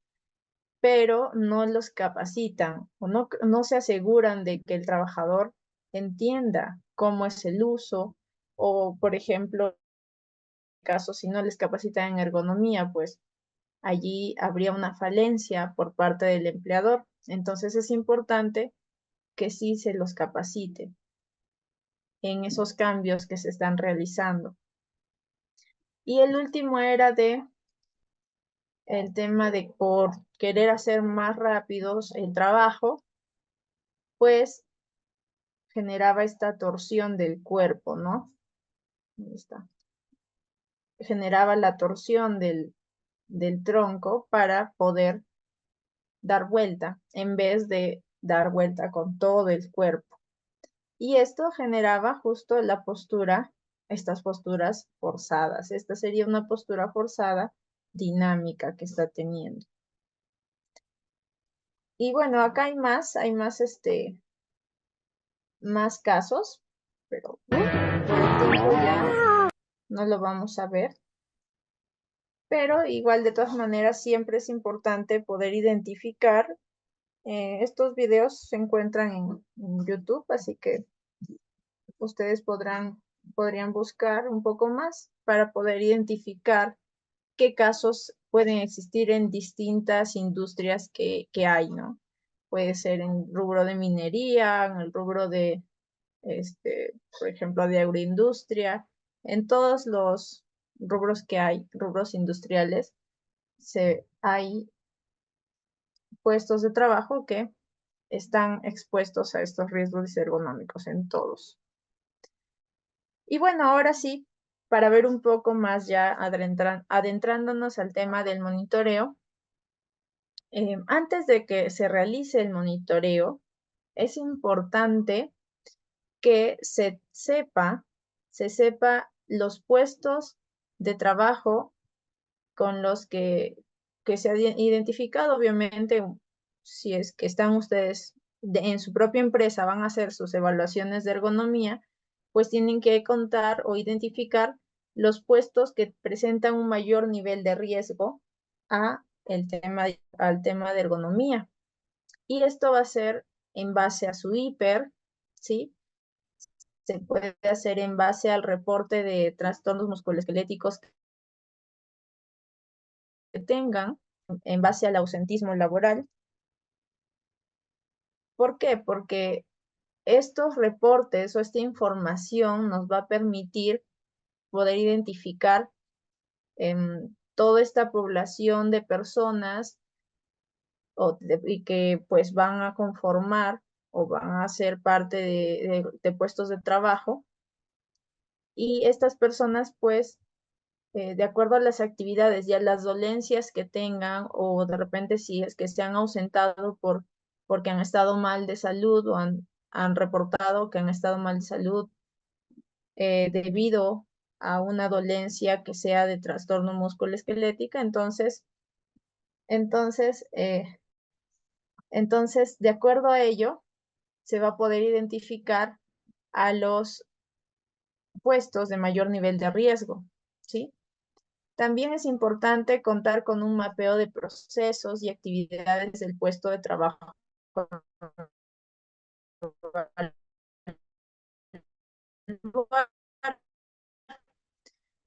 pero no los capacitan o no se aseguran de que el trabajador entienda cómo es el uso o, por ejemplo, caso si no les capacitan en ergonomía, pues allí habría una falencia por parte del empleador. Entonces es importante que sí se los capacite en esos cambios que se están realizando. Y el último era el tema de por querer hacer más rápidos el trabajo, pues generaba esta torsión del cuerpo, ¿no? Ahí está. Generaba la torsión del tronco para poder dar vuelta en vez de dar vuelta con todo el cuerpo. Y esto generaba justo la postura, estas posturas forzadas. Esta sería una postura forzada dinámica que está teniendo. Y bueno, acá más casos, pero por el tiempo ya no lo vamos a ver. Pero igual de todas maneras siempre es importante poder identificar. Estos videos se encuentran en YouTube, así que ustedes podrían buscar un poco más para poder identificar qué casos pueden existir en distintas industrias que hay, ¿no? Puede ser en rubro de minería, en el rubro de, por ejemplo, de agroindustria, en todos los rubros que hay, rubros industriales, hay puestos de trabajo que están expuestos a estos riesgos ergonómicos en todos. Y bueno, ahora sí, para ver un poco más ya adentrándonos al tema del monitoreo, antes de que se realice el monitoreo, es importante que se sepa los puestos de trabajo con los que se ha identificado. Obviamente, si es que están ustedes en su propia empresa, van a hacer sus evaluaciones de ergonomía, pues tienen que contar o identificar los puestos que presentan un mayor nivel de riesgo al tema de ergonomía. Y esto va a ser en base a su hiper, ¿sí? Se puede hacer en base al reporte de trastornos musculoesqueléticos que tengan, en base al ausentismo laboral. ¿Por qué? Porque estos reportes o esta información nos va a permitir poder identificar toda esta población de personas y que pues van a conformar o van a ser parte de puestos de trabajo. Y estas personas pues de acuerdo a las actividades y a las dolencias que tengan, o de repente si es que se han ausentado porque han estado mal de salud o han reportado que han estado mal de salud debido a una dolencia que sea de trastorno musculoesquelética, entonces, eh, entonces, de acuerdo a ello, se va a poder identificar a los puestos de mayor nivel de riesgo, ¿sí? También es importante contar con un mapeo de procesos y actividades del puesto de trabajo.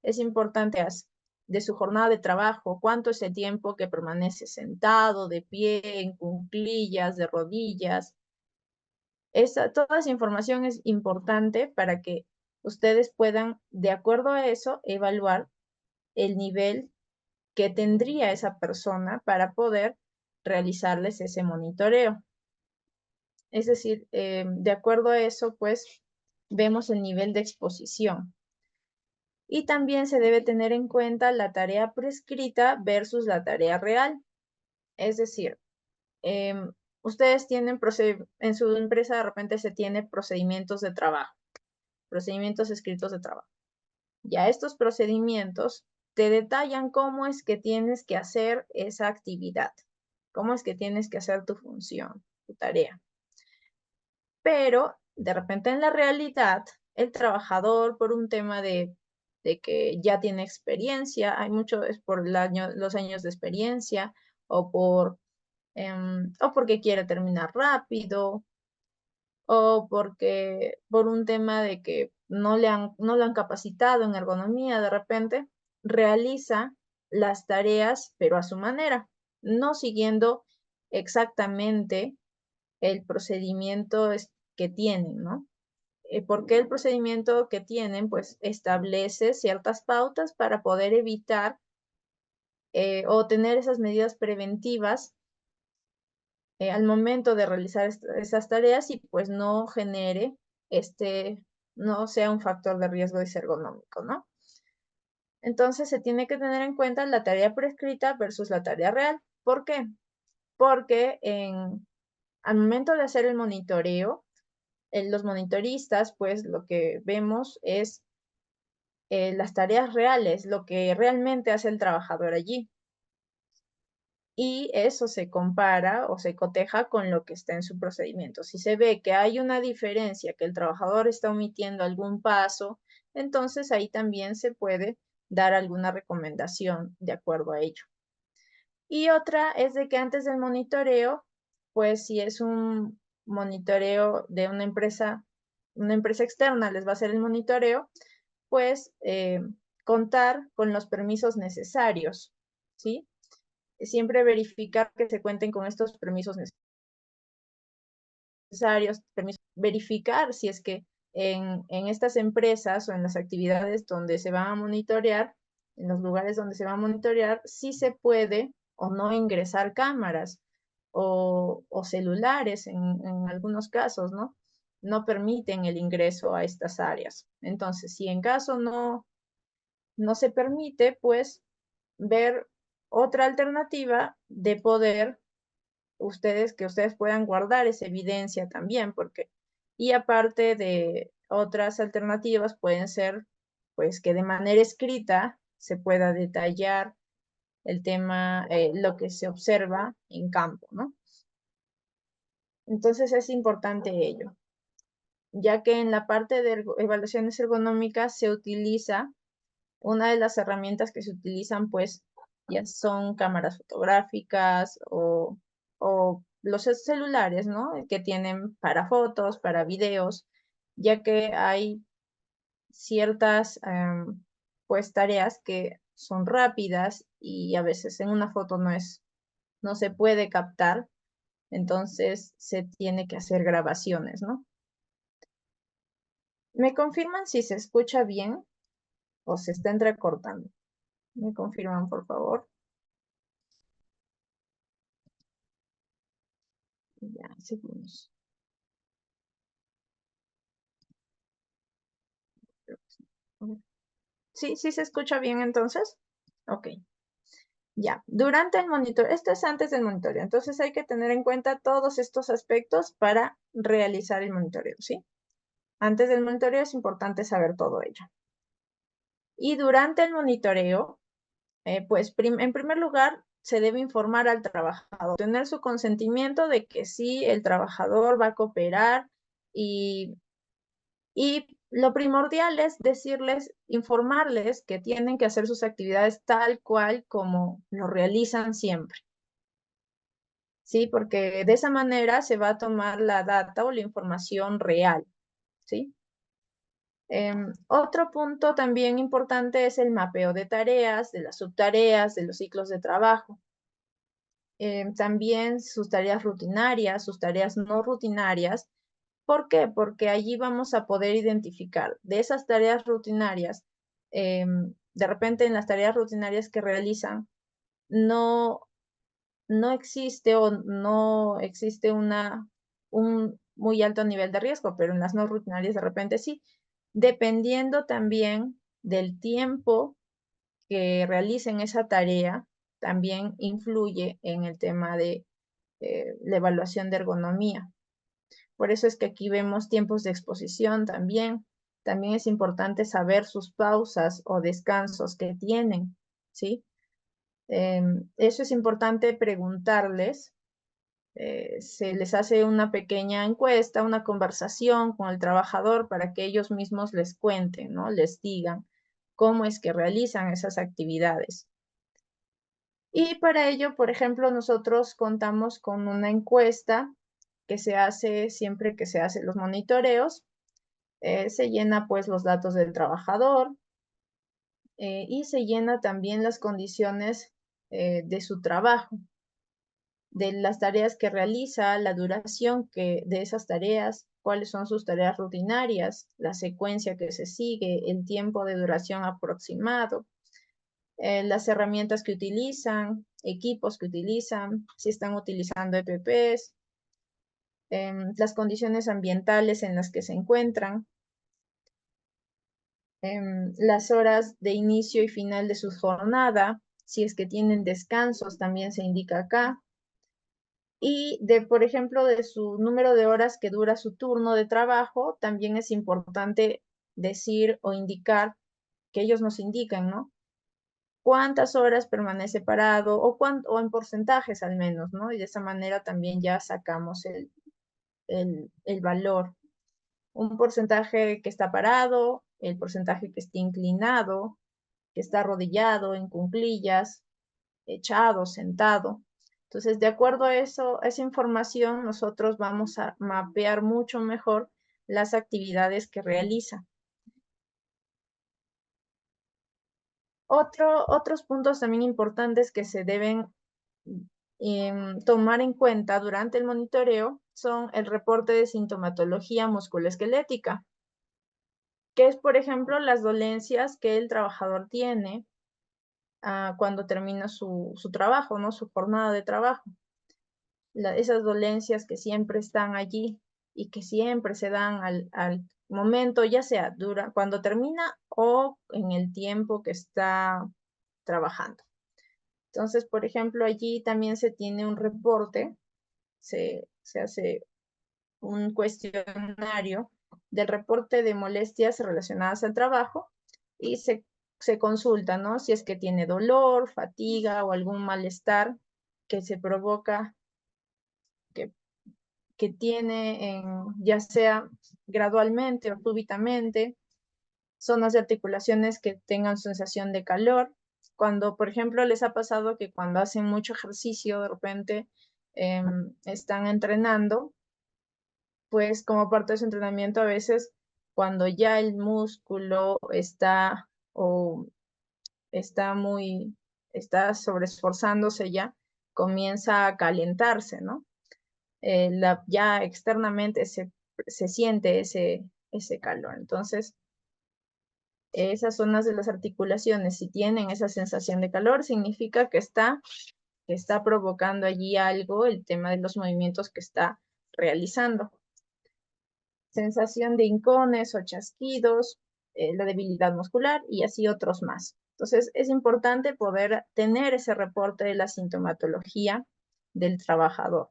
Es importante de su jornada de trabajo, cuánto es el tiempo que permanece sentado, de pie, en cuclillas, de rodillas. Toda esa información es importante para que ustedes puedan, de acuerdo a eso, evaluar el nivel que tendría esa persona para poder realizarles ese monitoreo. Es decir, de acuerdo a eso, pues vemos el nivel de exposición. Y también se debe tener en cuenta la tarea prescrita versus la tarea real. Es decir, ustedes tienen en su empresa de repente se tiene procedimientos de trabajo, procedimientos escritos de trabajo. Ya estos procedimientos te detallan cómo es que tienes que hacer esa actividad, cómo es que tienes que hacer tu función, tu tarea. Pero de repente en la realidad, el trabajador por un tema de que ya tiene experiencia, hay mucho, es por los años de experiencia o porque quiere terminar rápido o porque por un tema de que no lo han capacitado en ergonomía, de repente realiza las tareas, pero a su manera, no siguiendo exactamente el procedimiento que tienen, ¿no? Porque el procedimiento que tienen, pues, establece ciertas pautas para poder evitar o tener esas medidas preventivas al momento de realizar esas tareas y pues no genere no sea un factor de riesgo ergonómico, ¿no? Entonces se tiene que tener en cuenta la tarea prescrita versus la tarea real. ¿Por qué? Porque al momento de hacer el monitoreo, los monitoristas, pues lo que vemos es las tareas reales, lo que realmente hace el trabajador allí. y eso se compara o se coteja con lo que está en su procedimiento. Si se ve que hay una diferencia, que el trabajador está omitiendo algún paso, entonces ahí también se puede dar alguna recomendación de acuerdo a ello. Y otra es de que antes del monitoreo, pues si es un monitoreo de una empresa externa les va a hacer el monitoreo, pues contar con los permisos necesarios, ¿sí? Siempre verificar que se cuenten con estos permisos necesarios, verificar si es que en estas empresas o en las actividades donde se van a monitorear, en los lugares donde se va a monitorear, si se puede o no ingresar cámaras o celulares en algunos casos, ¿no? No permiten el ingreso a estas áreas. Entonces, si en caso no se permite, pues ver otra alternativa de poder que ustedes puedan guardar esa evidencia también, porque, y aparte de otras alternativas pueden ser, pues, que de manera escrita se pueda detallar el tema, lo que se observa en campo, ¿no? Entonces es importante ello, ya que en la parte de evaluaciones ergonómicas se utiliza, una de las herramientas que se utilizan, pues, ya son cámaras fotográficas o los celulares, ¿no? Que tienen para fotos, para videos, ya que hay ciertas, pues, tareas que son rápidas y a veces en una foto no se puede captar, entonces se tiene que hacer grabaciones, ¿no? ¿Me confirman si se escucha bien o se está entrecortando? ¿Me confirman, por favor? Ya, segundos. Sí, sí se escucha bien entonces. Ok, ya. Durante el monitoreo, esto es antes del monitoreo, entonces hay que tener en cuenta todos estos aspectos para realizar el monitoreo, ¿sí? Antes del monitoreo es importante saber todo ello. Y durante el monitoreo, pues en primer lugar, se debe informar al trabajador, tener su consentimiento de que sí, el trabajador va a cooperar y lo primordial es decirles, informarles que tienen que hacer sus actividades tal cual como lo realizan siempre. ¿Sí? Porque de esa manera se va a tomar la data o la información real. ¿Sí? Otro punto también importante es el mapeo de tareas, de las subtareas, de los ciclos de trabajo. También sus tareas rutinarias, sus tareas no rutinarias. ¿Por qué? Porque allí vamos a poder identificar de esas tareas rutinarias, de repente en las tareas rutinarias que realizan, no, no existe o no existe un muy alto nivel de riesgo, pero en las no rutinarias de repente sí, dependiendo también del tiempo que realicen esa tarea, también influye en el tema de la evaluación de ergonomía. Por eso es que aquí vemos tiempos de exposición también. También es importante saber sus pausas o descansos que tienen, ¿sí? Eso es importante preguntarles. Se les hace una pequeña encuesta, una conversación con el trabajador para que ellos mismos les cuenten, ¿no? Les digan cómo es que realizan esas actividades. Y para ello, por ejemplo, nosotros contamos con una encuesta que se hace siempre que se hacen los monitoreos. Se llena pues los datos del trabajador y se llena también las condiciones de su trabajo, de las tareas que realiza, la duración de esas tareas, cuáles son sus tareas rutinarias, la secuencia que se sigue, el tiempo de duración aproximado, las herramientas que utilizan, equipos que utilizan, si están utilizando EPPs, las condiciones ambientales en las que se encuentran, las horas de inicio y final de su jornada, si es que tienen descansos, también se indica acá. Y por ejemplo, de su número de horas que dura su turno de trabajo, también es importante decir o indicar que ellos nos indican, ¿no? cuántas horas permanece parado o en porcentajes al menos, ¿no? Y de esa manera también ya sacamos el valor. Un porcentaje que está parado, el porcentaje que está inclinado, que está arrodillado, en cuclillas, echado, sentado. Entonces, de acuerdo a eso, a esa información, nosotros vamos a mapear mucho mejor las actividades que realiza. Otros puntos también importantes que se deben tomar en cuenta durante el monitoreo son el reporte de sintomatología musculoesquelética, que es, por ejemplo, las dolencias que el trabajador tiene cuando termina su trabajo, ¿no? Su jornada de trabajo. Esas dolencias que siempre están allí y que siempre se dan al momento, ya sea cuando termina o en el tiempo que está trabajando. Entonces, por ejemplo, allí también se tiene un reporte, se hace un cuestionario del reporte de molestias relacionadas al trabajo y se consulta, ¿no? Si es que tiene dolor, fatiga o algún malestar que se provoca, que tiene ya sea gradualmente o súbitamente, zonas de articulaciones que tengan sensación de calor. Cuando, por ejemplo, les ha pasado que cuando hacen mucho ejercicio, de repente están entrenando, pues como parte de su entrenamiento a veces cuando ya el músculo está o está está sobreesforzándose ya, comienza a calentarse, ¿no? Ya externamente se siente ese calor. Entonces, esas zonas de las articulaciones, si tienen esa sensación de calor, significa que está provocando allí algo, el tema de los movimientos que está realizando. Sensación de hincones o chasquidos, la debilidad muscular y así otros más. Entonces, es importante poder tener ese reporte de la sintomatología del trabajador.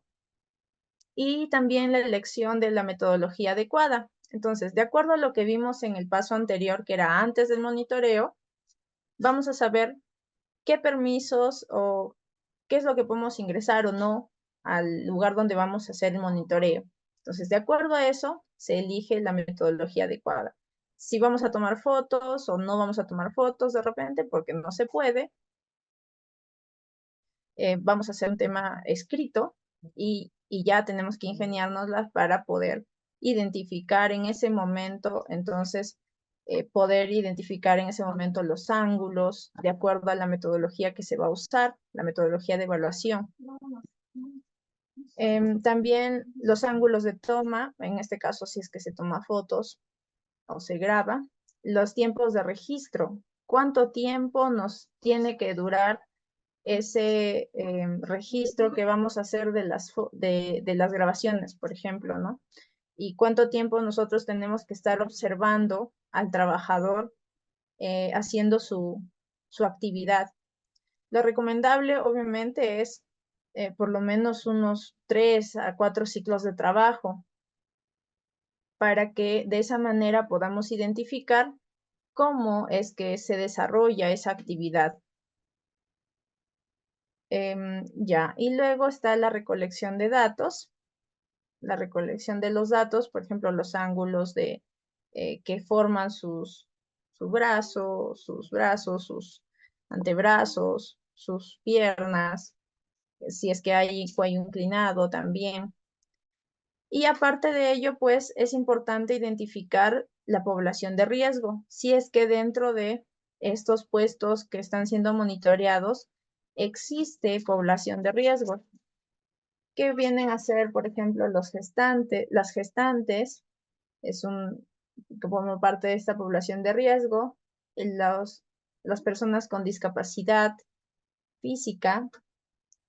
Y también la elección de la metodología adecuada. Entonces, de acuerdo a lo que vimos en el paso anterior, que era antes del monitoreo, vamos a saber qué permisos o qué es lo que podemos ingresar o no al lugar donde vamos a hacer el monitoreo. Entonces, de acuerdo a eso, se elige la metodología adecuada. Si vamos a tomar fotos o no vamos a tomar fotos de repente, porque no se puede, vamos a hacer un tema escrito y ya tenemos que ingeniárnoslas para poder identificar en ese momento, entonces, poder identificar en ese momento los ángulos de acuerdo a la metodología que se va a usar, la metodología de evaluación. También los ángulos de toma, en este caso si es que se toma fotos o se graba, los tiempos de registro, cuánto tiempo nos tiene que durar ese registro que vamos a hacer de las grabaciones, por ejemplo, ¿no? Y cuánto tiempo nosotros tenemos que estar observando al trabajador haciendo su actividad. Lo recomendable, obviamente, es por lo menos unos 3 a 4 ciclos de trabajo para que de esa manera podamos identificar cómo es que se desarrolla esa actividad. Ya, y luego está la recolección de datos, la recolección de los datos, por ejemplo, los ángulos que forman su brazo, sus brazos, sus antebrazos, sus piernas, si es que hay cuello inclinado también. Y aparte de ello, pues es importante identificar la población de riesgo. Si es que dentro de estos puestos que están siendo monitoreados, existe población de riesgo, que vienen a ser, por ejemplo, las gestantes, que forman parte de esta población de riesgo, las personas con discapacidad física,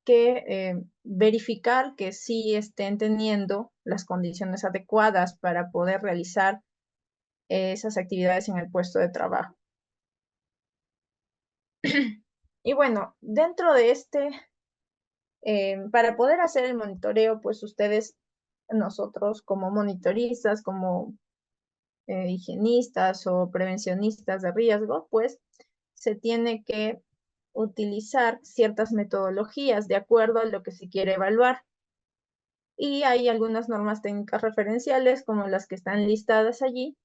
que verificar que sí estén teniendo las condiciones adecuadas para poder realizar esas actividades en el puesto de trabajo. Y bueno, dentro de para poder hacer el monitoreo, pues nosotros como monitoristas, como higienistas o prevencionistas de riesgo, pues se tiene que utilizar ciertas metodologías de acuerdo a lo que se quiere evaluar. Y hay algunas normas técnicas referenciales como las que están listadas allí.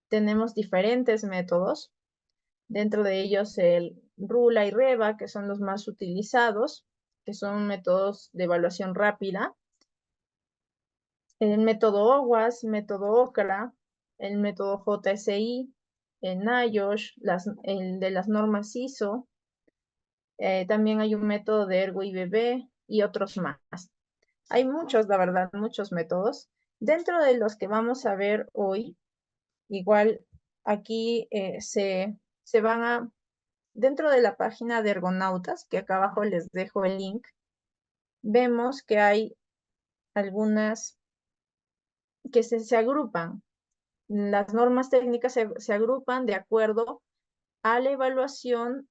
Tenemos diferentes métodos, dentro de ellos el RULA y REVA, que son los más utilizados, que son métodos de evaluación rápida. El método OWASP, método OCRA, el método JSI, el NIOSH, el de las normas ISO. También hay un método de ERGO-IBB y otros más. Hay muchos, la verdad, muchos métodos. Dentro de los que vamos a ver hoy, igual aquí se van a, dentro de la página de Ergonautas, que acá abajo les dejo el link, vemos que hay algunas que se agrupan. Las normas técnicas se agrupan de acuerdo a la evaluación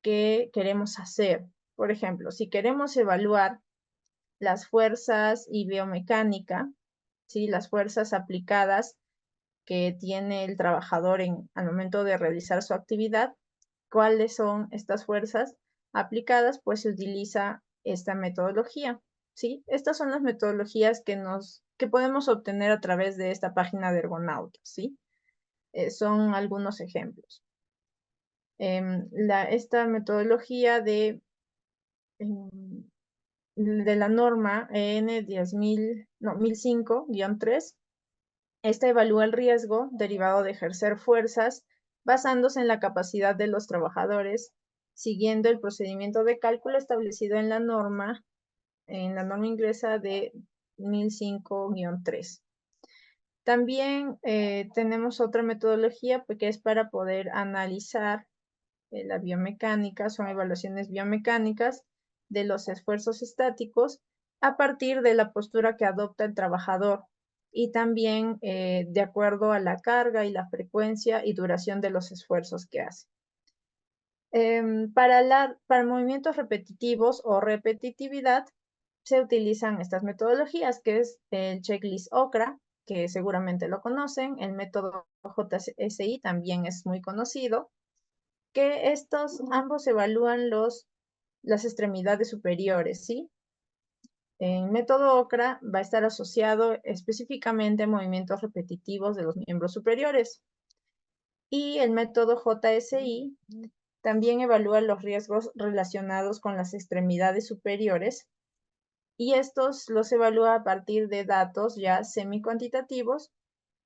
que queremos hacer. Por ejemplo, si queremos evaluar las fuerzas y biomecánica, ¿sí? Las fuerzas aplicadas que tiene el trabajador al momento de realizar su actividad, ¿cuáles son estas fuerzas aplicadas? Pues se utiliza esta metodología, ¿sí? Estas son las metodologías que podemos obtener a través de esta página de Ergonautas, ¿sí? Son algunos ejemplos. Esta metodología de la norma EN 1005-3, esta evalúa el riesgo derivado de ejercer fuerzas basándose en la capacidad de los trabajadores, siguiendo el procedimiento de cálculo establecido en la norma inglesa de 1005-3. También tenemos otra metodología que es para poder analizar la biomecánica, son evaluaciones biomecánicas de los esfuerzos estáticos a partir de la postura que adopta el trabajador y también de acuerdo a la carga y la frecuencia y duración de los esfuerzos que hace. Para movimientos repetitivos o repetitividad se utilizan estas metodologías, que es el checklist OCRA, que seguramente lo conocen, el método JSI también es muy conocido, que ambos evalúan las extremidades superiores, ¿sí? El método OCRA va a estar asociado específicamente a movimientos repetitivos de los miembros superiores. Y el método JSI también evalúa los riesgos relacionados con las extremidades superiores y estos los evalúa a partir de datos ya semi-cuantitativos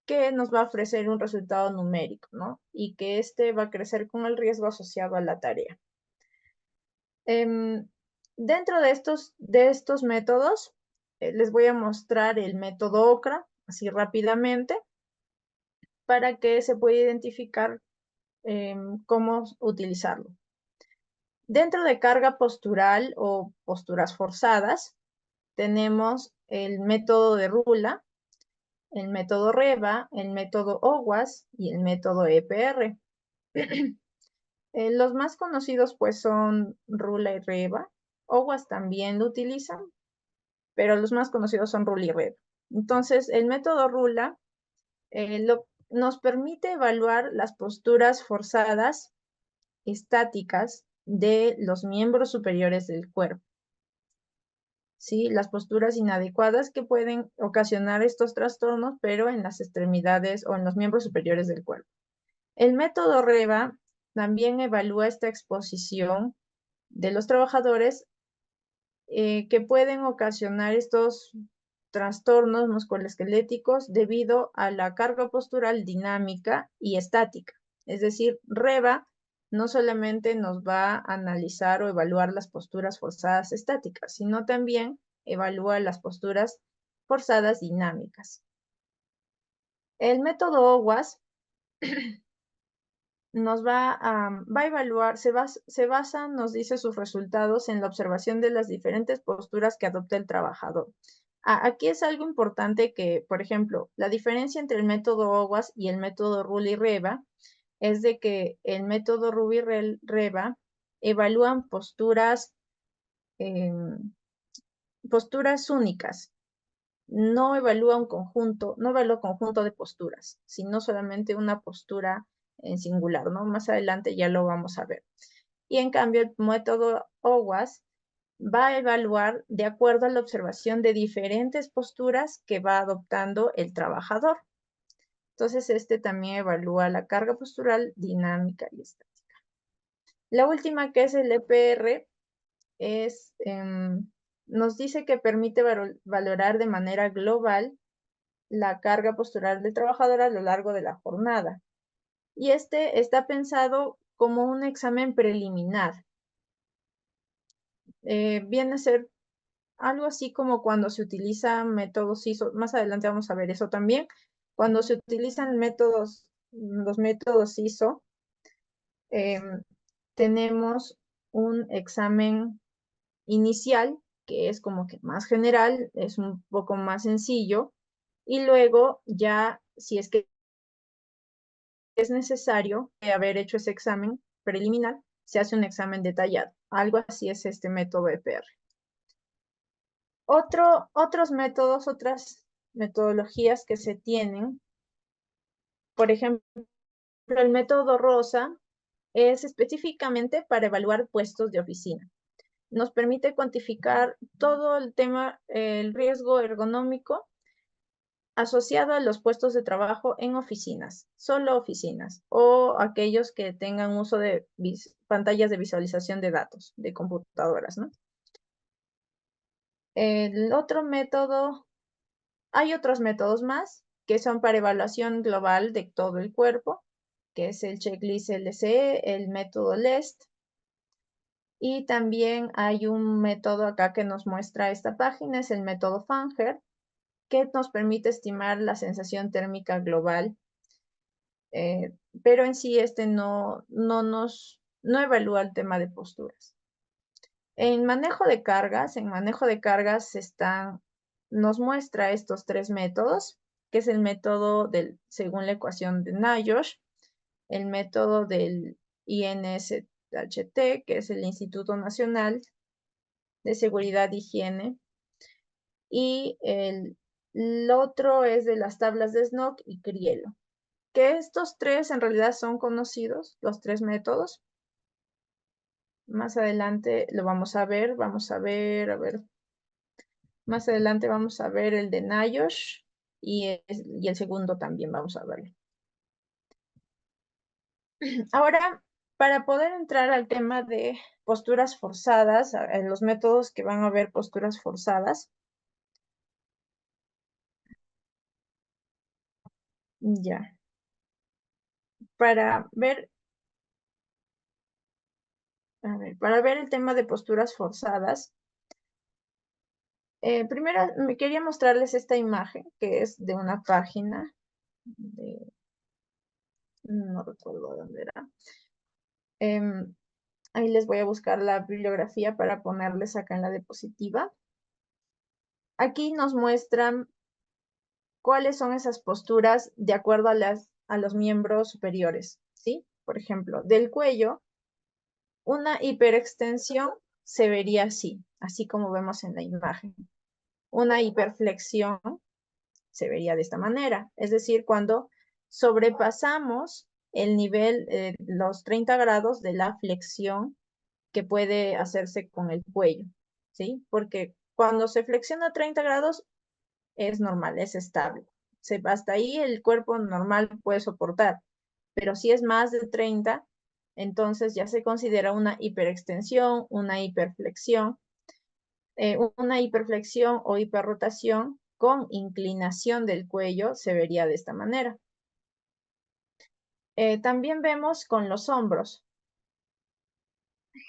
que nos va a ofrecer un resultado numérico, ¿no? Y que va a crecer con el riesgo asociado a la tarea. Dentro de estos métodos, les voy a mostrar el método OCRA, así rápidamente, para que se pueda identificar cómo utilizarlo. Dentro de carga postural o posturas forzadas, tenemos el método de RULA, el método REVA, el método OWASP y el método EPR. Los más conocidos pues son RULA y REVA. OWASP también lo utilizan, pero los más conocidos son RULA y REVA. Entonces, el método RULA nos permite evaluar las posturas forzadas estáticas de los miembros superiores del cuerpo. ¿Sí? Las posturas inadecuadas que pueden ocasionar estos trastornos, pero en las extremidades o en los miembros superiores del cuerpo. El método REVA también evalúa esta exposición de los trabajadores que pueden ocasionar estos trastornos musculoesqueléticos debido a la carga postural dinámica y estática. Es decir, REVA no solamente nos va a analizar o evaluar las posturas forzadas estáticas, sino también evalúa las posturas forzadas dinámicas. El método OWASP nos va a evaluar, se basa, nos dice sus resultados en la observación de las diferentes posturas que adopta el trabajador. Aquí es algo importante que, por ejemplo, la diferencia entre el método OWASP y el método RULA y REVA es de que el método RULA y REVA evalúan posturas únicas. No evalúa un conjunto, no evalúa conjunto de posturas, sino solamente una postura en singular, ¿no? Más adelante ya lo vamos a ver. Y en cambio el método OWASP va a evaluar de acuerdo a la observación de diferentes posturas que va adoptando el trabajador. Entonces, este también evalúa la carga postural dinámica y estática. La última, que es el EPR, nos dice que permite valorar de manera global la carga postural del trabajador a lo largo de la jornada. Y este está pensado como un examen preliminar. Viene a ser algo así como cuando se utilizan métodos ISO, más adelante vamos a ver eso también, cuando se utilizan los métodos ISO, tenemos un examen inicial que es como que más general, es un poco más sencillo, y luego ya, si es que es necesario haber hecho ese examen preliminar, se hace un examen detallado. Algo así es este método EPR. Otros métodos, otras metodologías que se tienen, por ejemplo, el método ROSA es específicamente para evaluar puestos de oficina. Nos permite cuantificar todo el tema, el riesgo ergonómico asociado a los puestos de trabajo en oficinas, solo oficinas, o aquellos que tengan uso de pantallas de visualización de datos, de computadoras, ¿no? El otro método, hay otros métodos más que son para evaluación global de todo el cuerpo, que es el checklist LCE, el método LEST, y también hay un método acá que nos muestra esta página, es el método Fanger, que nos permite estimar la sensación térmica global, pero en sí este no evalúa el tema de posturas. En manejo de cargas, nos muestra estos tres métodos, que es el método según la ecuación de NIOSH, el método del INSHT, que es el Instituto Nacional de Seguridad e Higiene, y el otro es de las tablas de SNOC y Criello, que estos tres en realidad son conocidos, los tres métodos. Más adelante lo vamos a ver, a ver. Más adelante vamos a ver el de NIOSH y el segundo también vamos a verlo. Ahora, para poder entrar al tema de posturas forzadas, en los métodos que van a ver posturas forzadas, ya. Para ver, para ver el tema de posturas forzadas, primero me quería mostrarles esta imagen que es de una página no recuerdo dónde era. Ahí les voy a buscar la bibliografía para ponerles acá en la diapositiva. Aquí nos muestran cuáles son esas posturas de acuerdo a los miembros superiores, ¿sí? Por ejemplo, del cuello, una hiperextensión se vería así como vemos en la imagen. Una hiperflexión se vería de esta manera, es decir, cuando sobrepasamos el nivel, los 30 grados de la flexión que puede hacerse con el cuello, ¿sí? Porque cuando se flexiona 30 grados es normal, es estable. Hasta ahí el cuerpo normal puede soportar, pero si es más de 30, entonces ya se considera una hiperextensión, una hiperflexión o hiperrotación con inclinación del cuello se vería de esta manera. También vemos con los hombros.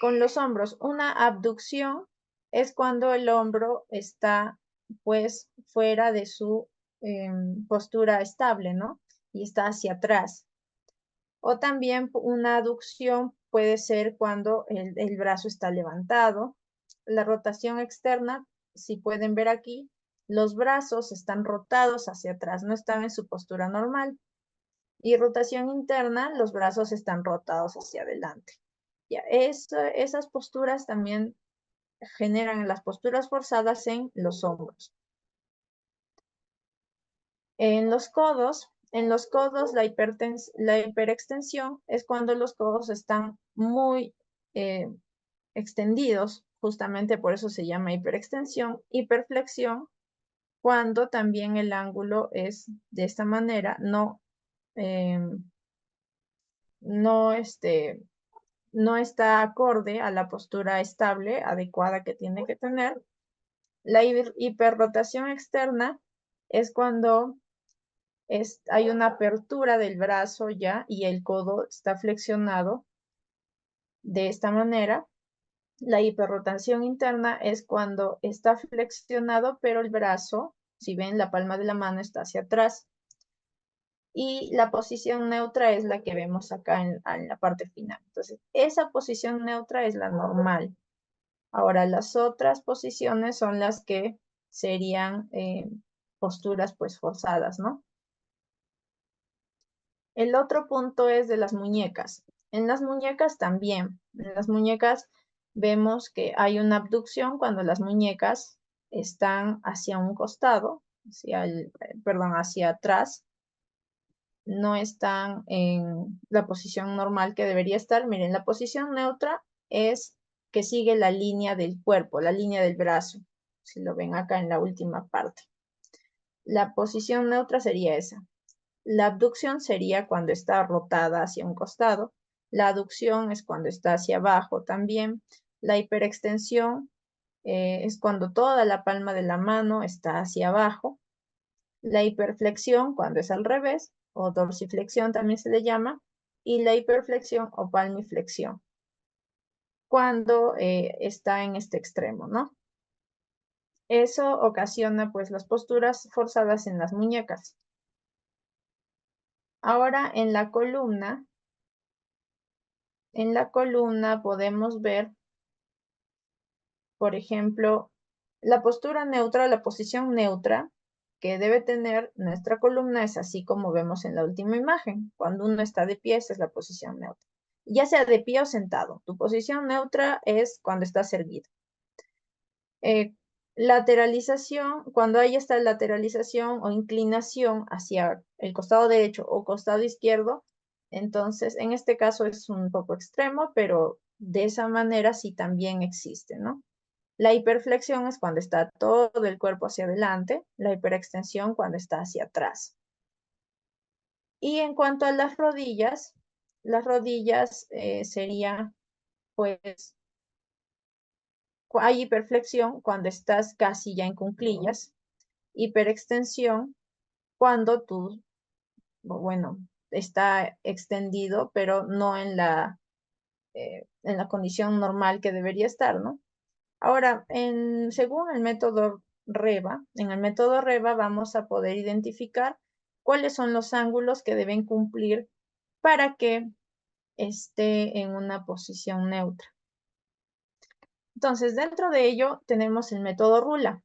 Con los hombros, una abducción es cuando el hombro está pues fuera de su postura estable, ¿no? Y está hacia atrás. O también una aducción puede ser cuando el brazo está levantado. La rotación externa, si pueden ver aquí, los brazos están rotados hacia atrás, no están en su postura normal. Y rotación interna, los brazos están rotados hacia adelante. Ya, esas posturas también generan las posturas forzadas en los hombros. En los codos la hiperextensión es cuando los codos están muy extendidos, justamente por eso se llama hiperextensión, hiperflexión, cuando también el ángulo es de esta manera, no está acorde a la postura estable, adecuada que tiene que tener. La hiperrotación externa es cuando hay una apertura del brazo ya y el codo está flexionado de esta manera. La hiperrotación interna es cuando está flexionado, pero el brazo, si ven, la palma de la mano está hacia atrás. Y la posición neutra es la que vemos acá en la parte final. Entonces, esa posición neutra es la normal. Ahora, las otras posiciones son las que serían posturas pues forzadas, ¿no? El otro punto es de las muñecas. En las muñecas también. En las muñecas vemos que hay una abducción cuando las muñecas están hacia un costado, hacia atrás. No están en la posición normal que debería estar. Miren, la posición neutra es que sigue la línea del cuerpo, la línea del brazo. Si lo ven acá en la última parte. La posición neutra sería esa. La abducción sería cuando está rotada hacia un costado. La aducción es cuando está hacia abajo también. La hiperextensión es cuando toda la palma de la mano está hacia abajo. La hiperflexión cuando es al revés, o dorsiflexión también se le llama. Y la hiperflexión o palmiflexión cuando está en este extremo, ¿no? Eso ocasiona pues las posturas forzadas en las muñecas. Ahora en la columna podemos ver, por ejemplo, la postura neutra, la posición neutra que debe tener nuestra columna es así como vemos en la última imagen. Cuando uno está de pie, esa es la posición neutra. Ya sea de pie o sentado, tu posición neutra es cuando estás erguido. Lateralización, cuando hay esta lateralización o inclinación hacia el costado derecho o costado izquierdo, entonces en este caso es un poco extremo, pero de esa manera sí también existe, ¿no? La hiperflexión es cuando está todo el cuerpo hacia adelante, la hiperextensión cuando está hacia atrás. Y en cuanto a las rodillas serían, pues, hay hiperflexión cuando estás casi ya en cuclillas, hiperextensión cuando bueno, está extendido, pero no en la condición normal que debería estar, ¿no? Ahora, según el método REVA, en el método REVA vamos a poder identificar cuáles son los ángulos que deben cumplir para que esté en una posición neutra. Entonces, dentro de ello tenemos el método RULA,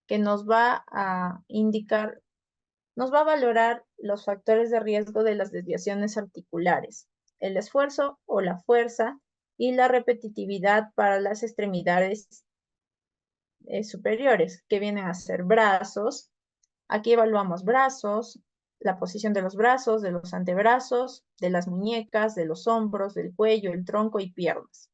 que nos va a indicar, nos va a valorar los factores de riesgo de las desviaciones articulares, el esfuerzo o la fuerza y la repetitividad para las extremidades superiores, que vienen a ser brazos. Aquí evaluamos brazos, la posición de los brazos, de los antebrazos, de las muñecas, de los hombros, del cuello, el tronco y piernas.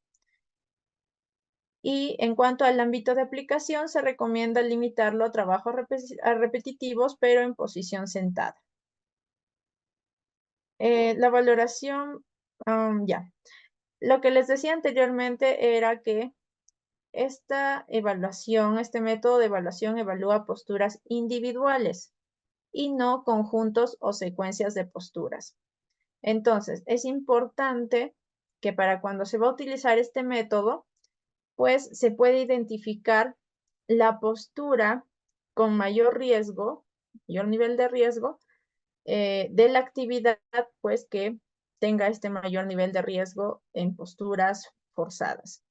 Y en cuanto al ámbito de aplicación, se recomienda limitarlo a trabajos repetitivos, pero en posición sentada. La valoración, ya. Lo que les decía anteriormente era que este método de evaluación evalúa posturas individuales y no conjuntos o secuencias de posturas. Entonces, es importante que para cuando se va a utilizar este método, pues se puede identificar la postura con mayor riesgo, mayor nivel de riesgo, de la actividad, pues que tenga este mayor nivel de riesgo en posturas forzadas.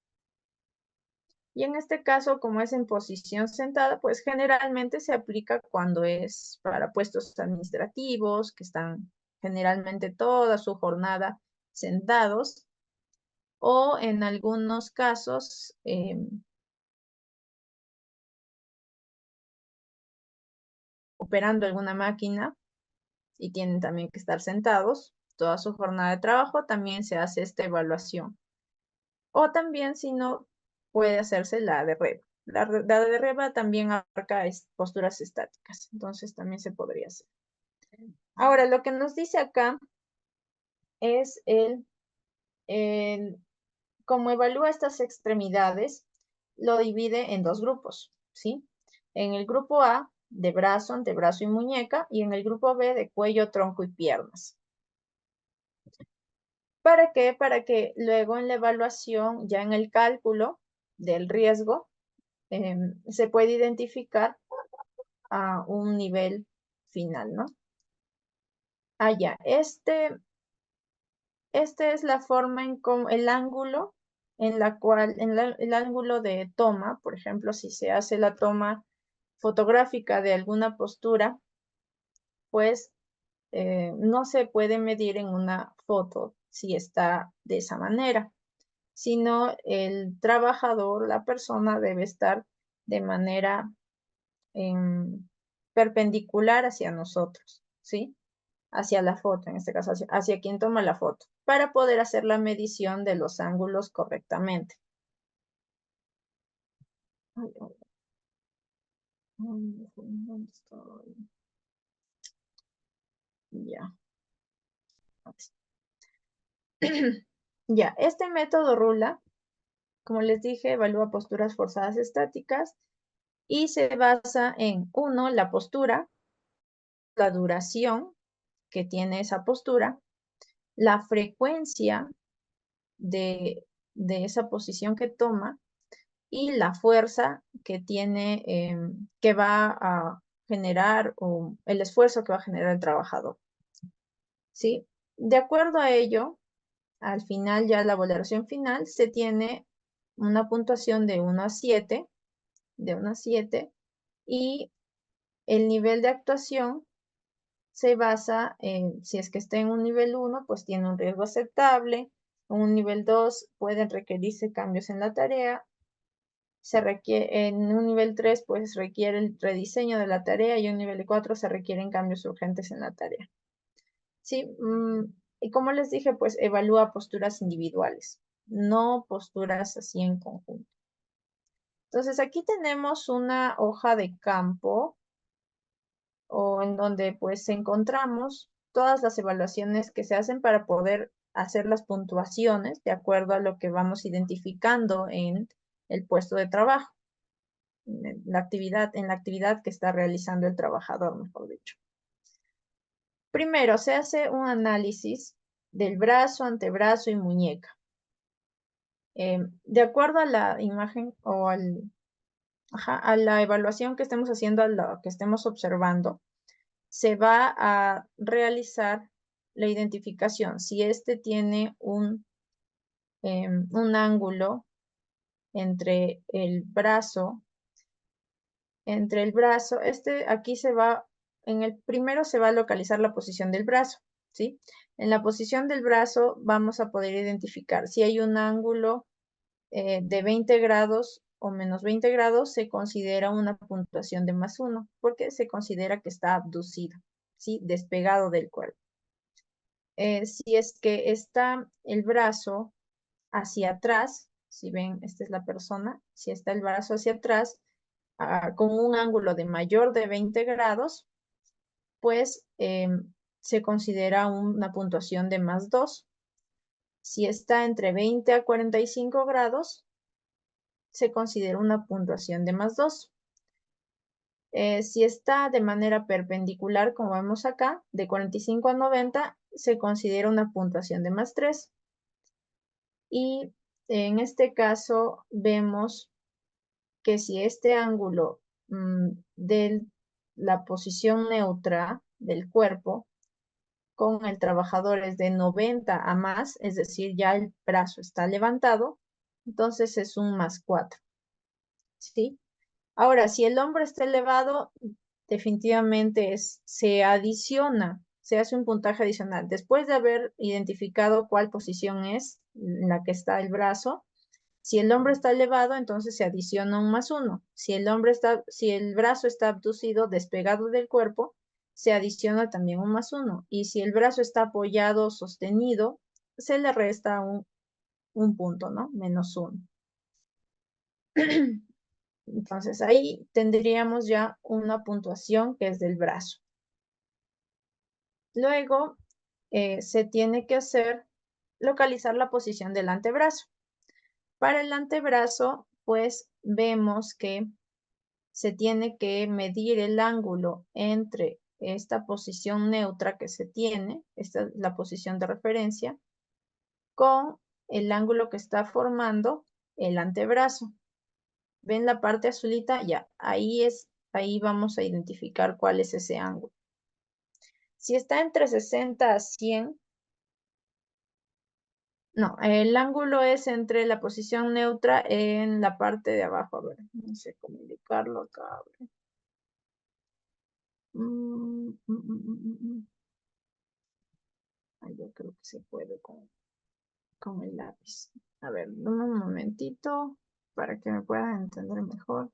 Y en este caso, como es en posición sentada, pues generalmente se aplica cuando es para puestos administrativos, que están generalmente toda su jornada sentados, o en algunos casos operando alguna máquina y tienen también que estar sentados toda su jornada de trabajo, también se hace esta evaluación. O también, si no, puede hacerse la de reba. La de reba también abarca posturas estáticas, entonces también se podría hacer. Ahora, lo que nos dice acá es como evalúa estas extremidades, lo divide en dos grupos, ¿sí? En el grupo A, de brazo, antebrazo y muñeca, y en el grupo B, de cuello, tronco y piernas. ¿Para qué? Para que luego en la evaluación, ya en el cálculo del riesgo, se puede identificar a un nivel final, ¿no? Ya. Esta es la forma en cómo el ángulo en la cual, el ángulo de toma, por ejemplo, si se hace la toma fotográfica de alguna postura, pues no se puede medir en una foto si está de esa manera, sino el trabajador, la persona debe estar de manera perpendicular hacia nosotros, ¿sí? Hacia la foto, en este caso, hacia quien toma la foto, para poder hacer la medición de los ángulos correctamente. Ay, ¿dónde estoy? Ya. Ya, este método RULA, como les dije, evalúa posturas forzadas estáticas y se basa en, uno, la postura, la duración que tiene esa postura, la frecuencia de esa posición que toma y la fuerza que tiene, que va a generar o el esfuerzo que va a generar el trabajador. ¿Sí? De acuerdo a ello, al final, ya la valoración final, se tiene una puntuación de 1 a 7, y el nivel de actuación se basa en, si es que está en un nivel 1, pues tiene un riesgo aceptable, en un nivel 2 pueden requerirse cambios en la tarea, en un nivel 3 pues requiere el rediseño de la tarea y en un nivel 4 se requieren cambios urgentes en la tarea. Sí, y como les dije, pues evalúa posturas individuales, no posturas así en conjunto. Entonces aquí tenemos una hoja de campo o en donde pues encontramos todas las evaluaciones que se hacen para poder hacer las puntuaciones de acuerdo a lo que vamos identificando en el puesto de trabajo, en la actividad que está realizando el trabajador, mejor dicho. Primero, se hace un análisis del brazo, antebrazo y muñeca. De acuerdo a la imagen o a la evaluación que estemos haciendo, a lo que estemos observando, se va a realizar la identificación. Si este tiene un ángulo entre el brazo, aquí en el primero se va a localizar la posición del brazo, ¿sí? En la posición del brazo vamos a poder identificar si hay un ángulo de 20 grados o menos 20 grados, se considera una puntuación de +1, porque se considera que está abducido, ¿sí? Despegado del cuerpo. Si es que está el brazo hacia atrás, si ven, esta es la persona, si está el brazo hacia atrás, con un ángulo de mayor de 20 grados, pues se considera una puntuación de +2. Si está entre 20 a 45 grados, se considera una puntuación de +2. Si está de manera perpendicular, como vemos acá, de 45 a 90, se considera una puntuación de +3. Y en este caso vemos que si este ángulo de la posición neutra del cuerpo con el trabajador es de 90 a más, es decir, ya el brazo está levantado, entonces es un +4. ¿Sí? Ahora, si el hombro está elevado, definitivamente se adiciona, se hace un puntaje adicional. Después de haber identificado cuál posición es en la que está el brazo, si el hombro está elevado, entonces se adiciona un +1. Si el brazo está abducido, despegado del cuerpo, se adiciona también un +1. Y si el brazo está apoyado, sostenido, se le resta un un punto, ¿no? -1. Entonces ahí tendríamos ya una puntuación que es del brazo. Luego se tiene que localizar la posición del antebrazo. Para el antebrazo, pues vemos que se tiene que medir el ángulo entre esta posición neutra que se tiene, esta es la posición de referencia, con el ángulo que está formando el antebrazo. ¿Ven la parte azulita? Ya, ahí vamos a identificar cuál es ese ángulo. Si está entre 60 a 100, no, el ángulo es entre la posición neutra en la parte de abajo. A ver, no sé cómo indicarlo acá. A ver. Ay, yo creo que se puede con el lápiz. A ver, dame un momentito para que me puedan entender mejor.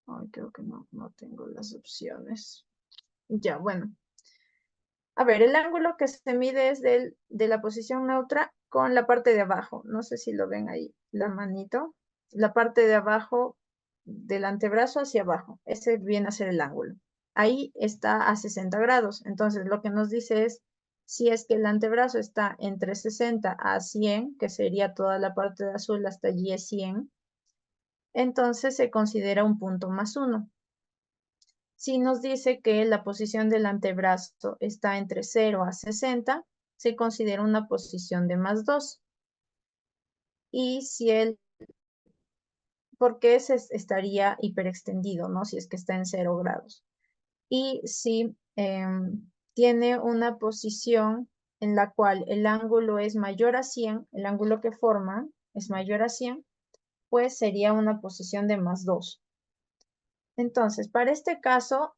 Ay, creo que no tengo las opciones. Ya, bueno. A ver, el ángulo que se mide es de la posición neutra con la parte de abajo. No sé si lo ven ahí, la manito. La parte de abajo del antebrazo hacia abajo. Ese viene a ser el ángulo. Ahí está a 60 grados. Entonces, lo que nos dice es si es que el antebrazo está entre 60 a 100, que sería toda la parte de azul hasta allí es 100, entonces se considera un punto +1. Si nos dice que la posición del antebrazo está entre 0 a 60, se considera una posición de +2. Y si porque ese estaría hiperextendido, ¿no? Si es que está en 0 grados. Y si tiene una posición en la cual el ángulo es mayor a 100, el ángulo que forma es mayor a 100, pues sería una posición de +2. Entonces, para este caso,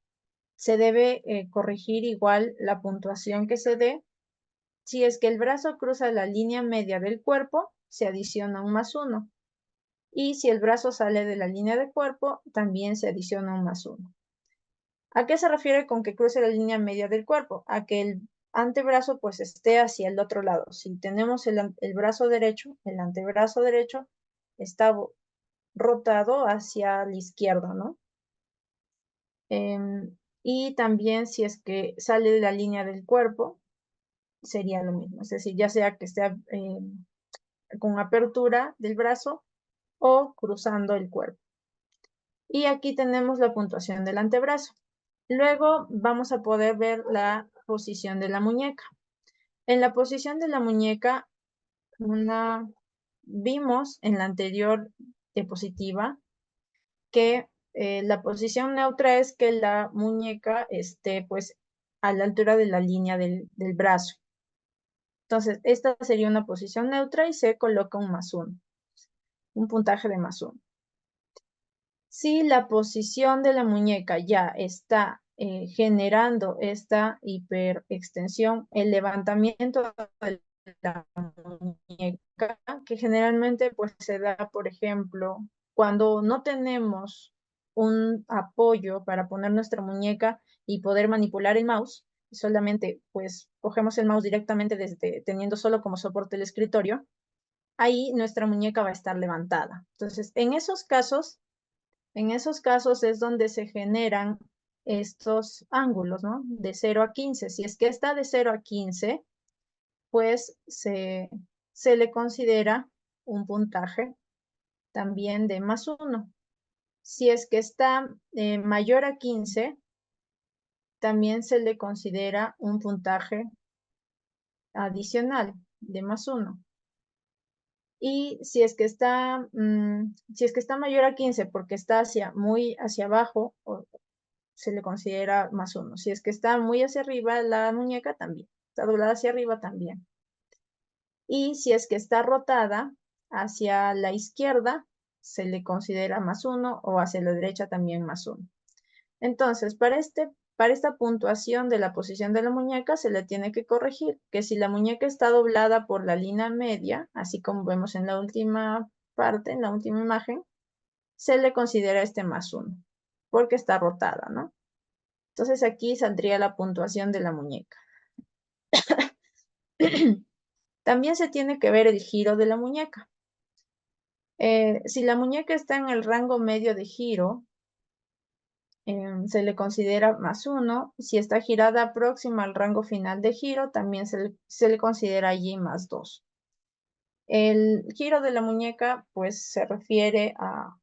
se debe corregir igual la puntuación que se dé. Si es que el brazo cruza la línea media del cuerpo, se adiciona un +1. Y si el brazo sale de la línea de cuerpo, también se adiciona un +1. ¿A qué se refiere con que cruce la línea media del cuerpo? A que el antebrazo pues esté hacia el otro lado. Si tenemos el brazo derecho, el antebrazo derecho está rotado hacia la izquierda, ¿no? Y también si es que sale de la línea del cuerpo, sería lo mismo. Es decir, ya sea que esté con apertura del brazo o cruzando el cuerpo. Y aquí tenemos la puntuación del antebrazo. Luego vamos a poder ver la posición de la muñeca. En la posición de la muñeca, vimos en la anterior diapositiva que la posición neutra es que la muñeca esté pues a la altura de la línea del brazo. Entonces, esta sería una posición neutra y se coloca un +1, un puntaje de +1. Si la posición de la muñeca ya está generando esta hiperextensión, el levantamiento de la muñeca, que generalmente pues se da, por ejemplo, cuando no tenemos un apoyo para poner nuestra muñeca y poder manipular el mouse, solamente pues cogemos el mouse directamente teniendo solo como soporte el escritorio, ahí nuestra muñeca va a estar levantada. Entonces, en esos casos es donde se generan estos ángulos, ¿no? De 0 a 15. Si es que está de 0 a 15, pues se le considera un puntaje también de +1. Si es que está mayor a 15, también se le considera un puntaje adicional de +1. Y si es que está mayor a 15 porque está muy hacia abajo, se le considera +1. Si es que está muy hacia arriba la muñeca, también. Está doblada hacia arriba, también. Y si es que está rotada hacia la izquierda, se le considera +1 o hacia la derecha también +1. Entonces, para esta puntuación de la posición de la muñeca se le tiene que corregir que si la muñeca está doblada por la línea media, así como vemos en la última parte, en la última imagen, se le considera este +1, porque está rotada, ¿no? Entonces aquí saldría la puntuación de la muñeca. También se tiene que ver el giro de la muñeca. Si la muñeca está en el rango medio de giro, se le considera +1. Si está girada próxima al rango final de giro, también se le considera allí +2. El giro de la muñeca, pues, se refiere a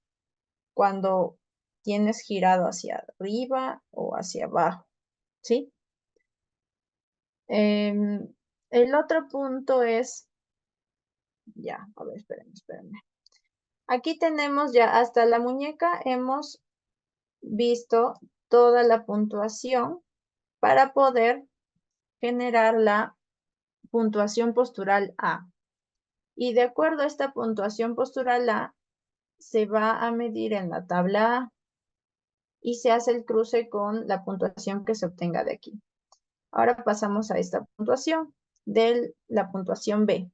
cuando tienes girado hacia arriba o hacia abajo, ¿sí? El otro punto es, ya, a ver, espérenme. Aquí tenemos ya hasta la muñeca, hemos visto toda la puntuación para poder generar la puntuación postural A. Y de acuerdo a esta puntuación postural A, se va a medir en la tabla A y se hace el cruce con la puntuación que se obtenga de aquí. Ahora pasamos a esta puntuación, de la puntuación B.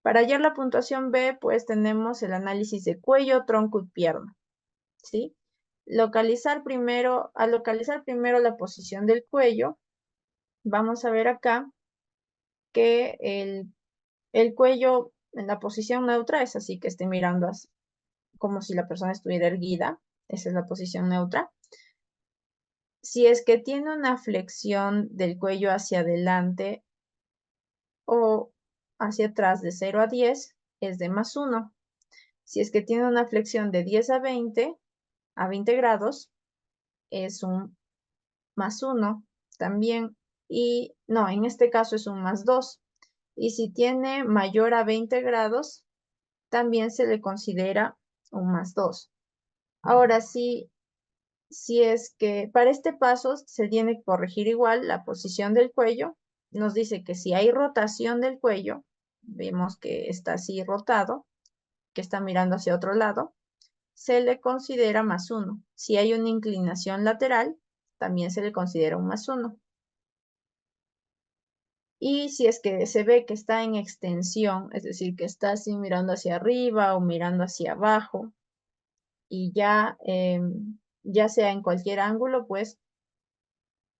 Para hallar la puntuación B, pues tenemos el análisis de cuello, tronco y pierna, ¿sí? Al localizar primero la posición del cuello, vamos a ver acá que el cuello en la posición neutra es así, que esté mirando así, como si la persona estuviera erguida. Esa es la posición neutra. Si es que tiene una flexión del cuello hacia adelante o hacia atrás de 0 a 10, es de +1. Si es que tiene una flexión de 10 a 20 grados, es un +1 también. Y no, en este caso es un +2. Y si tiene mayor a 20 grados, también se le considera un +2. Ahora sí, si es que para este paso se tiene que corregir igual la posición del cuello. Nos dice que si hay rotación del cuello, vemos que está así rotado, que está mirando hacia otro lado, se le considera +1. Si hay una inclinación lateral, también se le considera un +1. Y si es que se ve que está en extensión, es decir, que está así mirando hacia arriba o mirando hacia abajo, y ya sea en cualquier ángulo, pues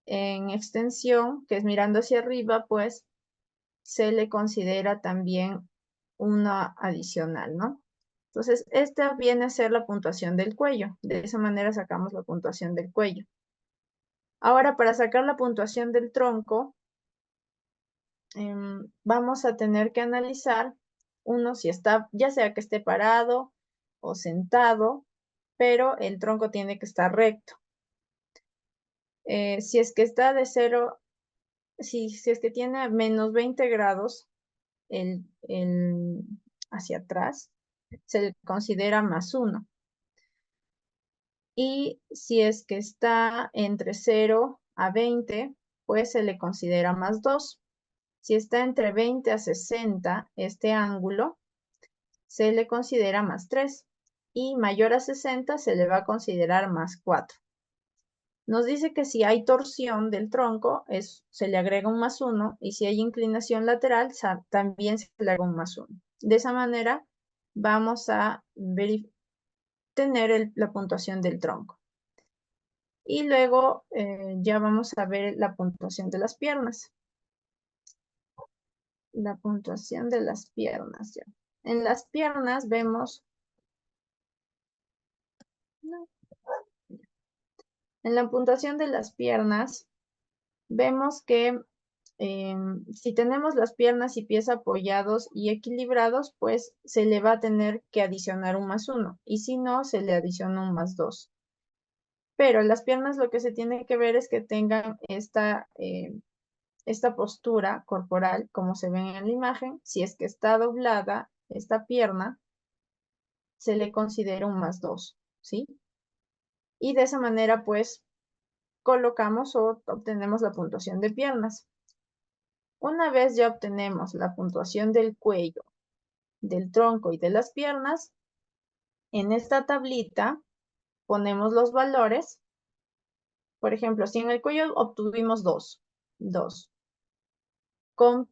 en extensión, que es mirando hacia arriba, pues se le considera también una adicional, ¿no? Entonces, esta viene a ser la puntuación del cuello. De esa manera sacamos la puntuación del cuello. Ahora, para sacar la puntuación del tronco, vamos a tener que analizar uno si está, ya sea que esté parado o sentado, pero el tronco tiene que estar recto. Si es que está de 0, si es que tiene -20 grados hacia atrás, se le considera +1. Y si es que está entre 0 a 20, pues se le considera +2. Si está entre 20 a 60, este ángulo, se le considera +3. Y mayor a 60 se le va a considerar +4. Nos dice que si hay torsión del tronco, se le agrega un +1, y si hay inclinación lateral, también se le agrega un +1. De esa manera, vamos a tener la puntuación del tronco. Y luego ya vamos a ver la puntuación de las piernas. La puntuación de las piernas ya. En las piernas vemos... no, en la puntuación de las piernas, vemos que si tenemos las piernas y pies apoyados y equilibrados, pues se le va a tener que adicionar un +1. Y si no, se le adiciona un +2. Pero las piernas lo que se tiene que ver es que tengan esta postura corporal, como se ve en la imagen. Si es que está doblada esta pierna, se le considera un +2, ¿sí? Y de esa manera, pues, colocamos o obtenemos la puntuación de piernas. Una vez ya obtenemos la puntuación del cuello, del tronco y de las piernas, en esta tablita ponemos los valores. Por ejemplo, si en el cuello obtuvimos 2, con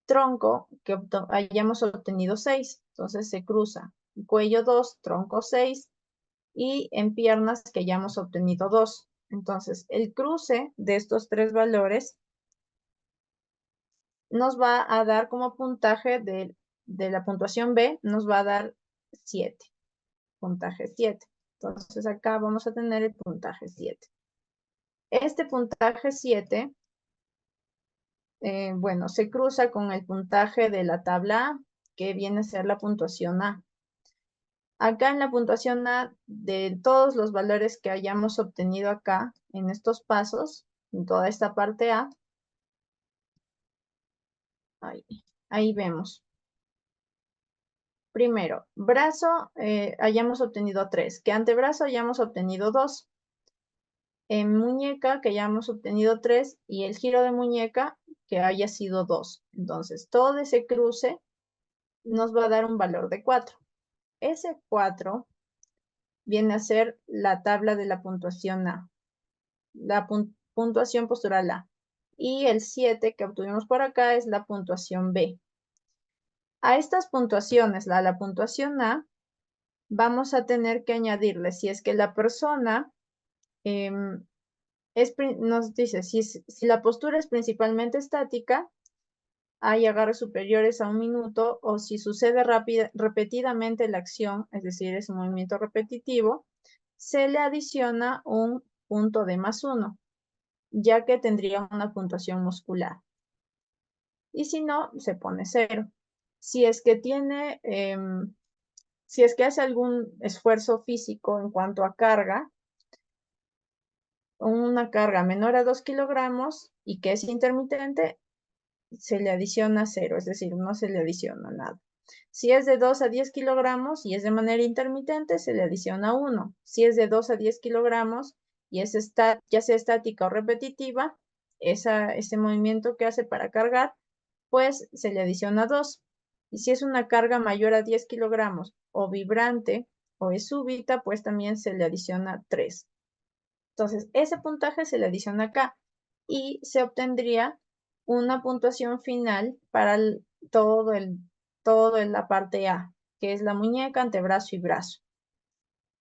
tronco que hayamos obtenido 6, entonces se cruza cuello 2, tronco 6, y en piernas que hayamos obtenido 2. Entonces, el cruce de estos tres valores nos va a dar como puntaje de la puntuación B, nos va a dar 7, puntaje 7. Entonces, acá vamos a tener el puntaje 7. Este puntaje 7, bueno, se cruza con el puntaje de la tabla A, que viene a ser la puntuación A. Acá en la puntuación A, de todos los valores que hayamos obtenido acá, en estos pasos, en toda esta parte A, ahí vemos. Primero, brazo, hayamos obtenido 3, que antebrazo hayamos obtenido 2, en muñeca que hayamos obtenido 3 y el giro de muñeca que haya sido 2. Entonces, todo ese cruce nos va a dar un valor de 4. Ese 4 viene a ser la tabla de la puntuación A, la puntuación postural A. Y el 7 que obtuvimos por acá es la puntuación B. A estas puntuaciones, la puntuación A, vamos a tener que añadirle, si es que la persona nos dice, si la postura es principalmente estática, hay agarres superiores a 1 minuto, o si sucede repetidamente la acción, es decir, es un movimiento repetitivo, se le adiciona un punto de +1, ya que tendría una puntuación muscular. Y si no, se pone 0. Si es que tiene, si es que hace algún esfuerzo físico en cuanto a carga, una carga menor a 2 kilogramos y que es intermitente, se le adiciona 0, es decir, no se le adiciona nada. Si es de 2 a 10 kilogramos y es de manera intermitente, se le adiciona 1. Si es de 2 a 10 kilogramos y es ya sea estática o repetitiva, ese movimiento que hace para cargar, pues se le adiciona 2. Y si es una carga mayor a 10 kilogramos o vibrante o es súbita, pues también se le adiciona 3. Entonces, ese puntaje se le adiciona acá y se obtendría una puntuación final para todo en la parte A, que es la muñeca, antebrazo y brazo.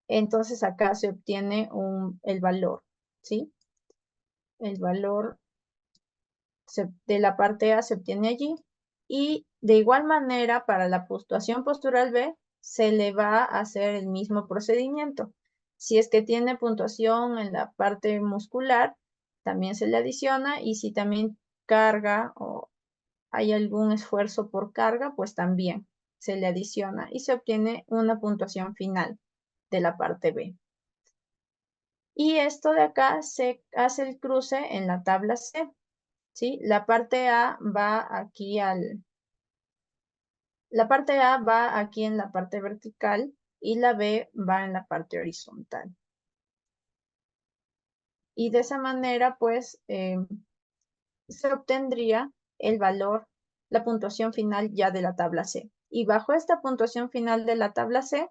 Entonces, acá se obtiene el valor, ¿sí? El valor de la parte A se obtiene allí. Y de igual manera, para la puntuación postural B, se le va a hacer el mismo procedimiento. Si es que tiene puntuación en la parte muscular, también se le adiciona. Y si también carga o hay algún esfuerzo por carga, pues también se le adiciona y se obtiene una puntuación final de la parte B. Y esto de acá se hace el cruce en la tabla C. ¿Sí? La parte A va aquí en la parte vertical y la B va en la parte horizontal. Y de esa manera, pues, se obtendría el valor, la puntuación final ya de la tabla C. Y bajo esta puntuación final de la tabla C,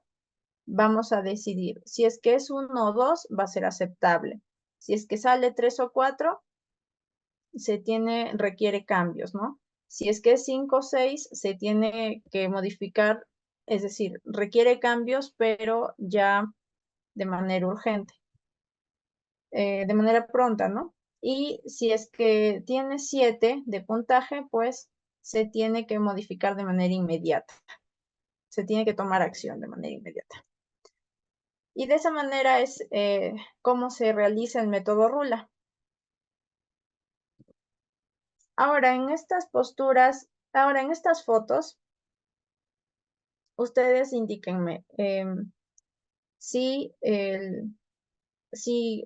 vamos a decidir si es que es 1 o 2, va a ser aceptable. Si es que sale 3 o 4, requiere cambios, ¿no? Si es que es 5 o 6, se tiene que modificar, es decir, requiere cambios, pero ya de manera urgente, de manera pronta, ¿no? Y si es que tiene 7 de puntaje, pues se tiene que modificar de manera inmediata. Se tiene que tomar acción de manera inmediata. Y de esa manera es cómo se realiza el método Rula. Ahora, en estas fotos, ustedes indíquenme si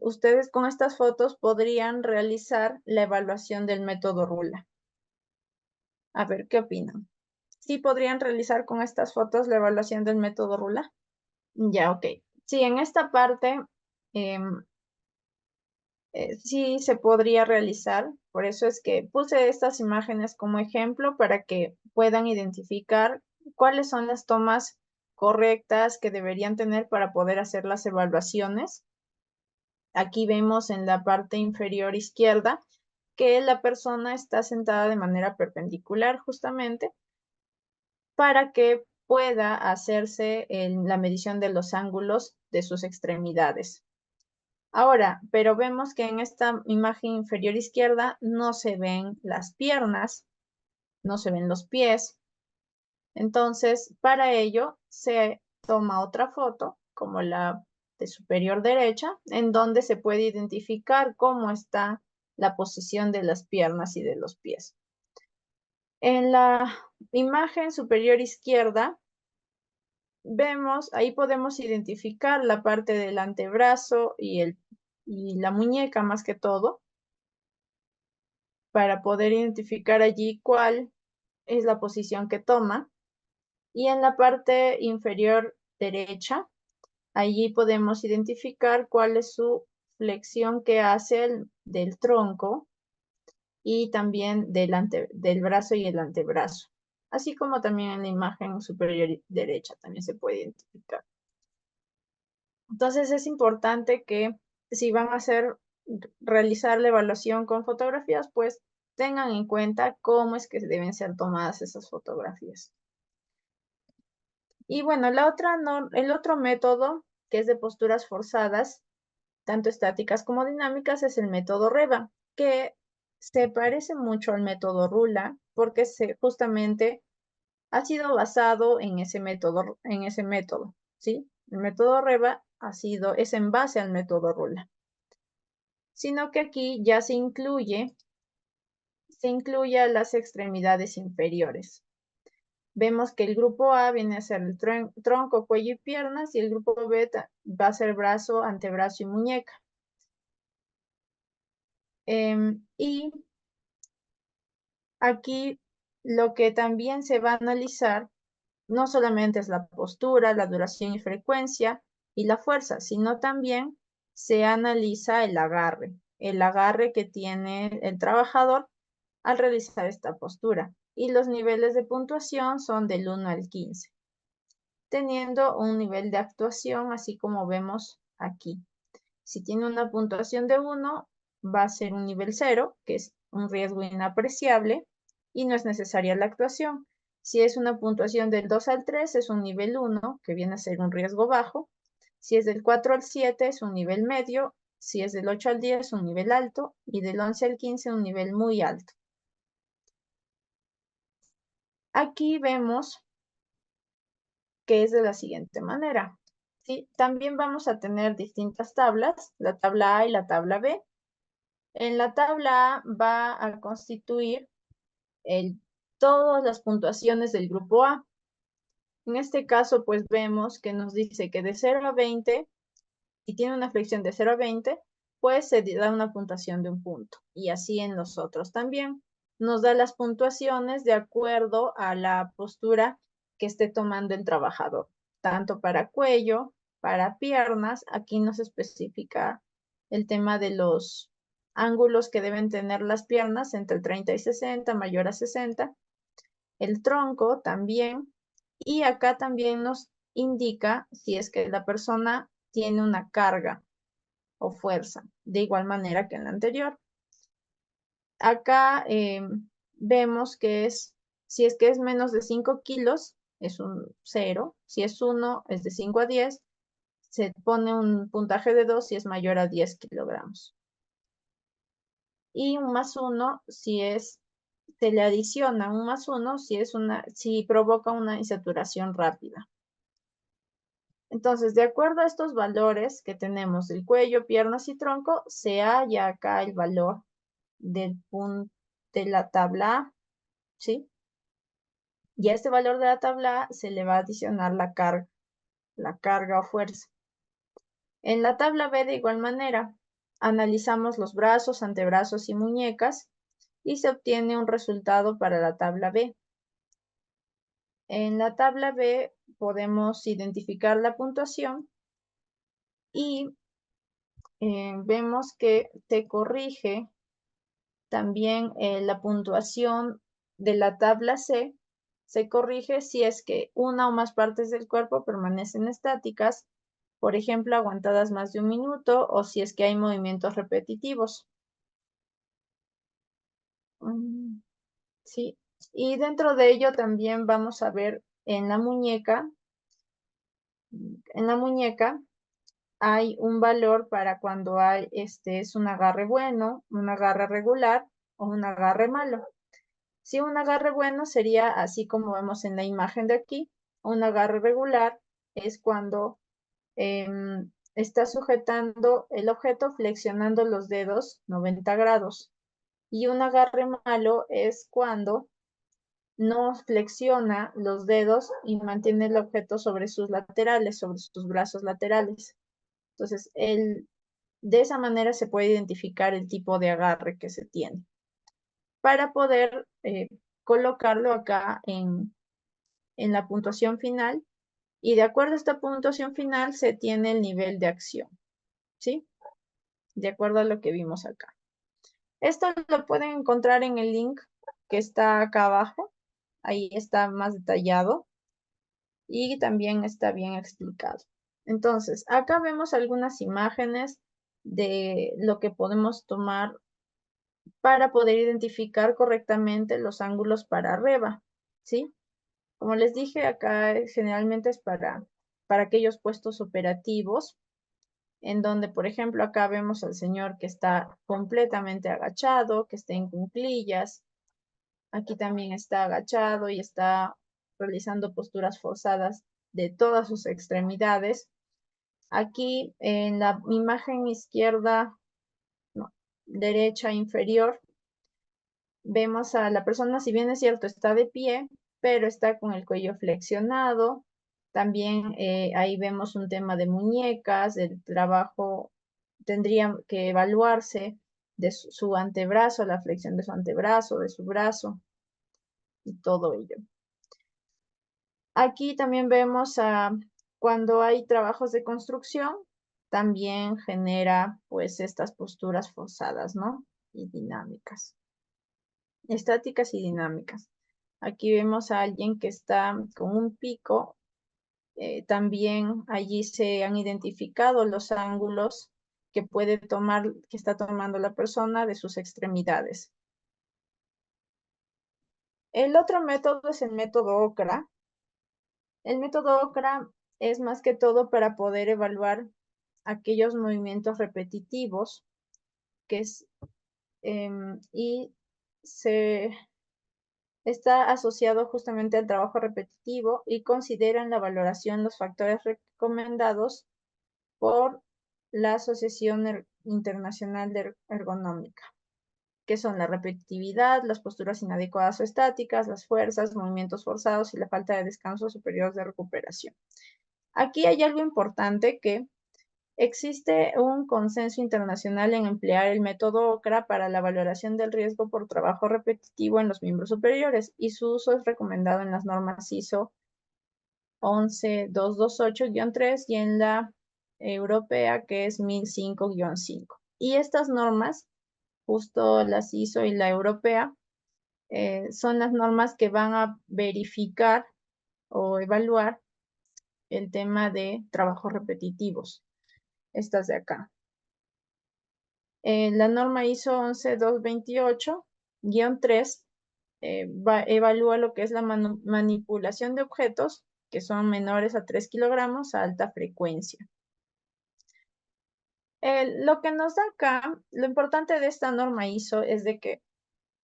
ustedes con estas fotos podrían realizar la evaluación del método Rula. A ver, ¿qué opinan? ¿Sí podrían realizar con estas fotos la evaluación del método Rula? Ya, ok. Sí, en esta parte sí se podría realizar. Por eso es que puse estas imágenes como ejemplo para que puedan identificar cuáles son las tomas correctas que deberían tener para poder hacer las evaluaciones. Aquí vemos en la parte inferior izquierda que la persona está sentada de manera perpendicular justamente para que pueda hacerse la medición de los ángulos de sus extremidades. Ahora, pero vemos que en esta imagen inferior izquierda no se ven las piernas, no se ven los pies. Entonces, para ello se toma otra foto, como la de superior derecha, en donde se puede identificar cómo está la posición de las piernas y de los pies. En la imagen superior izquierda, vemos, ahí podemos identificar la parte del antebrazo y la muñeca más que todo, para poder identificar allí cuál es la posición que toma. Y en la parte inferior derecha, allí podemos identificar cuál es su flexión que hace del tronco y también del brazo y el antebrazo. Así como también en la imagen superior derecha también se puede identificar. Entonces es importante que si van a realizar la evaluación con fotografías, pues tengan en cuenta cómo es que deben ser tomadas esas fotografías. Y bueno, el otro método, que es de posturas forzadas, tanto estáticas como dinámicas, es el método REVA, que se parece mucho al método RULA, porque justamente ha sido basado en ese método, ¿sí? El método REVA es en base al método RULA. Sino que aquí ya se incluye a las extremidades inferiores. Vemos que el grupo A viene a ser el tronco, cuello y piernas, y el grupo B va a ser brazo, antebrazo y muñeca. Y aquí lo que también se va a analizar no solamente es la postura, la duración y frecuencia y la fuerza, sino también se analiza el agarre que tiene el trabajador al realizar esta postura. Y los niveles de puntuación son del 1 al 15, teniendo un nivel de actuación así como vemos aquí. Si tiene una puntuación de 1, va a ser un nivel 0, que es un riesgo inapreciable y no es necesaria la actuación. Si es una puntuación del 2 al 3, es un nivel 1, que viene a ser un riesgo bajo. Si es del 4 al 7, es un nivel medio. Si es del 8 al 10, un nivel alto. Y del 11 al 15, un nivel muy alto. Aquí vemos que es de la siguiente manera. ¿Sí? También vamos a tener distintas tablas, la tabla A y la tabla B. En la tabla A va a constituir todas las puntuaciones del grupo A. En este caso, pues vemos que nos dice que de 0 a 20, y tiene una flexión de 0 a 20, pues se da una puntuación de un punto. Y así en los otros también. Nos da las puntuaciones de acuerdo a la postura que esté tomando el trabajador, tanto para cuello, para piernas. Aquí nos especifica el tema de los ángulos que deben tener las piernas entre 30 y 60, mayor a 60. El tronco también. Y acá también nos indica si es que la persona tiene una carga o fuerza, de igual manera que en la anterior. Acá vemos que si es que es menos de 5 kilos, es un 0. Si es 1, es de 5 a 10. Se pone un puntaje de 2 si es mayor a 10 kilogramos. Y un más 1 se le adiciona un más 1 si provoca una insaturación rápida. Entonces, de acuerdo a estos valores que tenemos del cuello, piernas y tronco, se halla acá el valor de la tabla A, ¿sí? Y a este valor de la tabla A se le va a adicionar la carga o fuerza. En la tabla B, de igual manera, analizamos los brazos, antebrazos y muñecas y se obtiene un resultado para la tabla B. En la tabla B podemos identificar la puntuación y vemos que se corrige también la puntuación de la tabla C. Se corrige si es que una o más partes del cuerpo permanecen estáticas, por ejemplo, aguantadas más de un minuto, o si es que hay movimientos repetitivos. Sí. Y dentro de ello también vamos a ver en la muñeca hay un valor para cuando hay, es un agarre bueno, un agarre regular o un agarre malo. Si un agarre bueno sería así como vemos en la imagen de aquí. Un agarre regular es cuando está sujetando el objeto flexionando los dedos 90 grados. Y un agarre malo es cuando no flexiona los dedos y mantiene el objeto sobre sus laterales, sobre sus brazos laterales. Entonces, de esa manera se puede identificar el tipo de agarre que se tiene para poder colocarlo acá en la puntuación final. Y de acuerdo a esta puntuación final se tiene el nivel de acción, ¿sí? De acuerdo a lo que vimos acá. Esto lo pueden encontrar en el link que está acá abajo. Ahí está más detallado y también está bien explicado. Entonces, acá vemos algunas imágenes de lo que podemos tomar para poder identificar correctamente los ángulos para arriba, ¿sí? Como les dije, acá generalmente es para aquellos puestos operativos, en donde, por ejemplo, acá vemos al señor que está completamente agachado, que está en cuclillas. Aquí también está agachado y está realizando posturas forzadas de todas sus extremidades. Aquí en la imagen izquierda, no, derecha inferior, vemos a la persona, si bien es cierto, está de pie, pero está con el cuello flexionado. También ahí vemos un tema de muñecas, el trabajo tendría que evaluarse de su antebrazo, la flexión de su antebrazo, de su brazo y todo ello. Aquí también vemos cuando hay trabajos de construcción, también genera pues estas posturas forzadas, ¿no? Y dinámicas. Estáticas y dinámicas. Aquí vemos a alguien que está con un pico. También allí se han identificado los ángulos que puede tomar, que está tomando la persona de sus extremidades. El otro método es el método OCRA. El método OCRA es más que todo para poder evaluar aquellos movimientos repetitivos que es, y se está asociado justamente al trabajo repetitivo y considera en la valoración los factores recomendados por la Asociación Internacional de Ergonómica, que son la repetitividad, las posturas inadecuadas o estáticas, las fuerzas, movimientos forzados y la falta de descanso superior de recuperación. Aquí hay algo importante que existe un consenso internacional en emplear el método OCRA para la valoración del riesgo por trabajo repetitivo en los miembros superiores y su uso es recomendado en las normas ISO 11228-3 y en la europea que es 1005-5. Y estas normas, justo las ISO y la europea, son las normas que van a verificar o evaluar el tema de trabajos repetitivos. Estas de acá. La norma ISO 11228-3 evalúa lo que es la manipulación de objetos que son menores a 3 kilogramos a alta frecuencia. Lo que nos da acá, lo importante de esta norma ISO es de que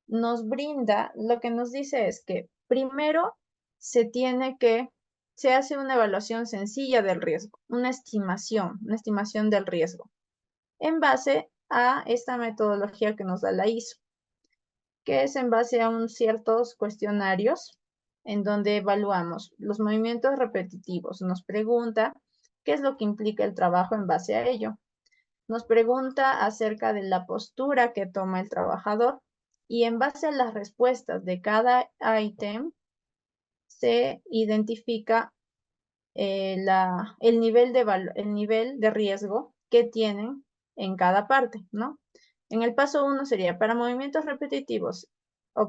nos brinda, lo que nos dice es que primero se hace una evaluación sencilla del riesgo, una estimación del riesgo, en base a esta metodología que nos da la ISO, que es en base a ciertos cuestionarios en donde evaluamos los movimientos repetitivos. Nos pregunta qué es lo que implica el trabajo en base a ello. Nos pregunta acerca de la postura que toma el trabajador y en base a las respuestas de cada ítem se identifica el nivel de riesgo que tienen en cada parte, ¿no? En el paso 1 sería para movimientos repetitivos.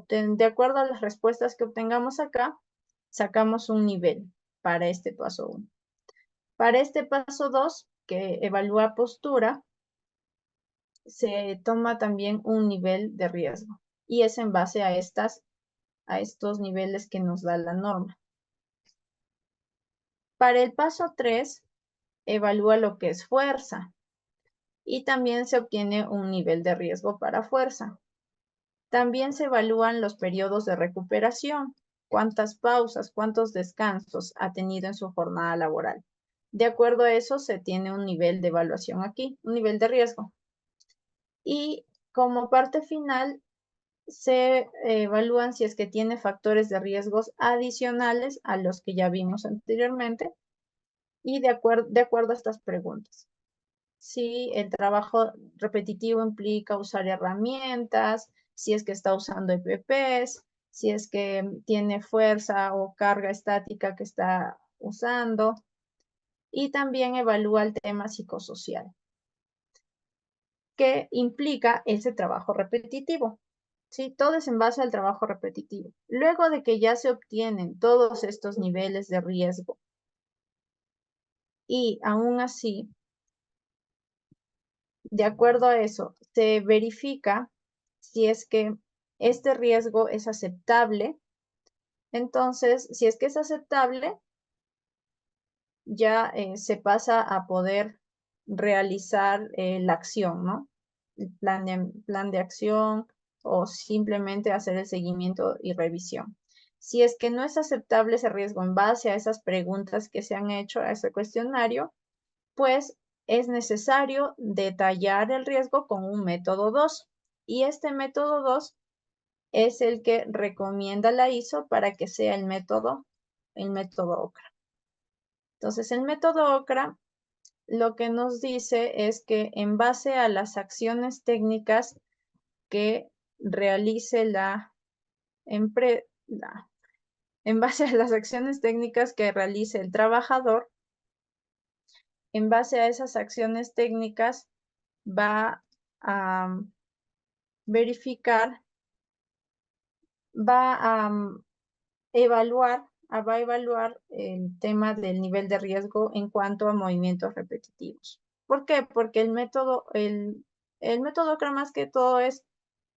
De acuerdo a las respuestas que obtengamos acá, sacamos un nivel para este paso 1. Para este paso 2, que evalúa postura, se toma también un nivel de riesgo y es en base a estos niveles que nos da la norma. Para el paso 3, evalúa lo que es fuerza y también se obtiene un nivel de riesgo para fuerza. También se evalúan los periodos de recuperación, cuántas pausas, cuántos descansos ha tenido en su jornada laboral. De acuerdo a eso se tiene un nivel de evaluación aquí, un nivel de riesgo. Y como parte final se evalúan si es que tiene factores de riesgos adicionales a los que ya vimos anteriormente y de acuerdo a estas preguntas. Si el trabajo repetitivo implica usar herramientas, si es que está usando EPPs, si es que tiene fuerza o carga estática que está usando, y también evalúa el tema psicosocial, que implica ese trabajo repetitivo. ¿Sí? Todo es en base al trabajo repetitivo. Luego de que ya se obtienen todos estos niveles de riesgo y aún así, de acuerdo a eso, se verifica si es que este riesgo es aceptable. Entonces, si es que es aceptable, ya se pasa a poder realizar la acción, ¿no? El plan de acción o simplemente hacer el seguimiento y revisión. Si es que no es aceptable ese riesgo en base a esas preguntas que se han hecho a ese cuestionario, pues es necesario detallar el riesgo con un método 2. Y este método 2 es el que recomienda la ISO para que sea el método OCRA. Entonces, el método OCRA lo que nos dice es que en base a las acciones técnicas que realice en base a las acciones técnicas que realice el trabajador, en base a esas acciones técnicas va a verificar, va a va a evaluar el tema del nivel de riesgo en cuanto a movimientos repetitivos. ¿Por qué? Porque el método OCRA más que todo es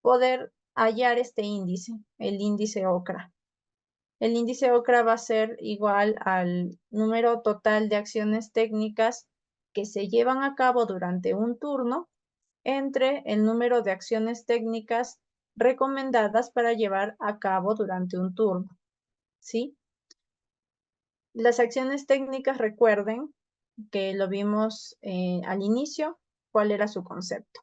poder hallar este índice, el índice OCRA. El índice OCRA va a ser igual al número total de acciones técnicas que se llevan a cabo durante un turno entre el número de acciones técnicas recomendadas para llevar a cabo durante un turno. ¿Sí? Las acciones técnicas, recuerden que lo vimos al inicio, cuál era su concepto.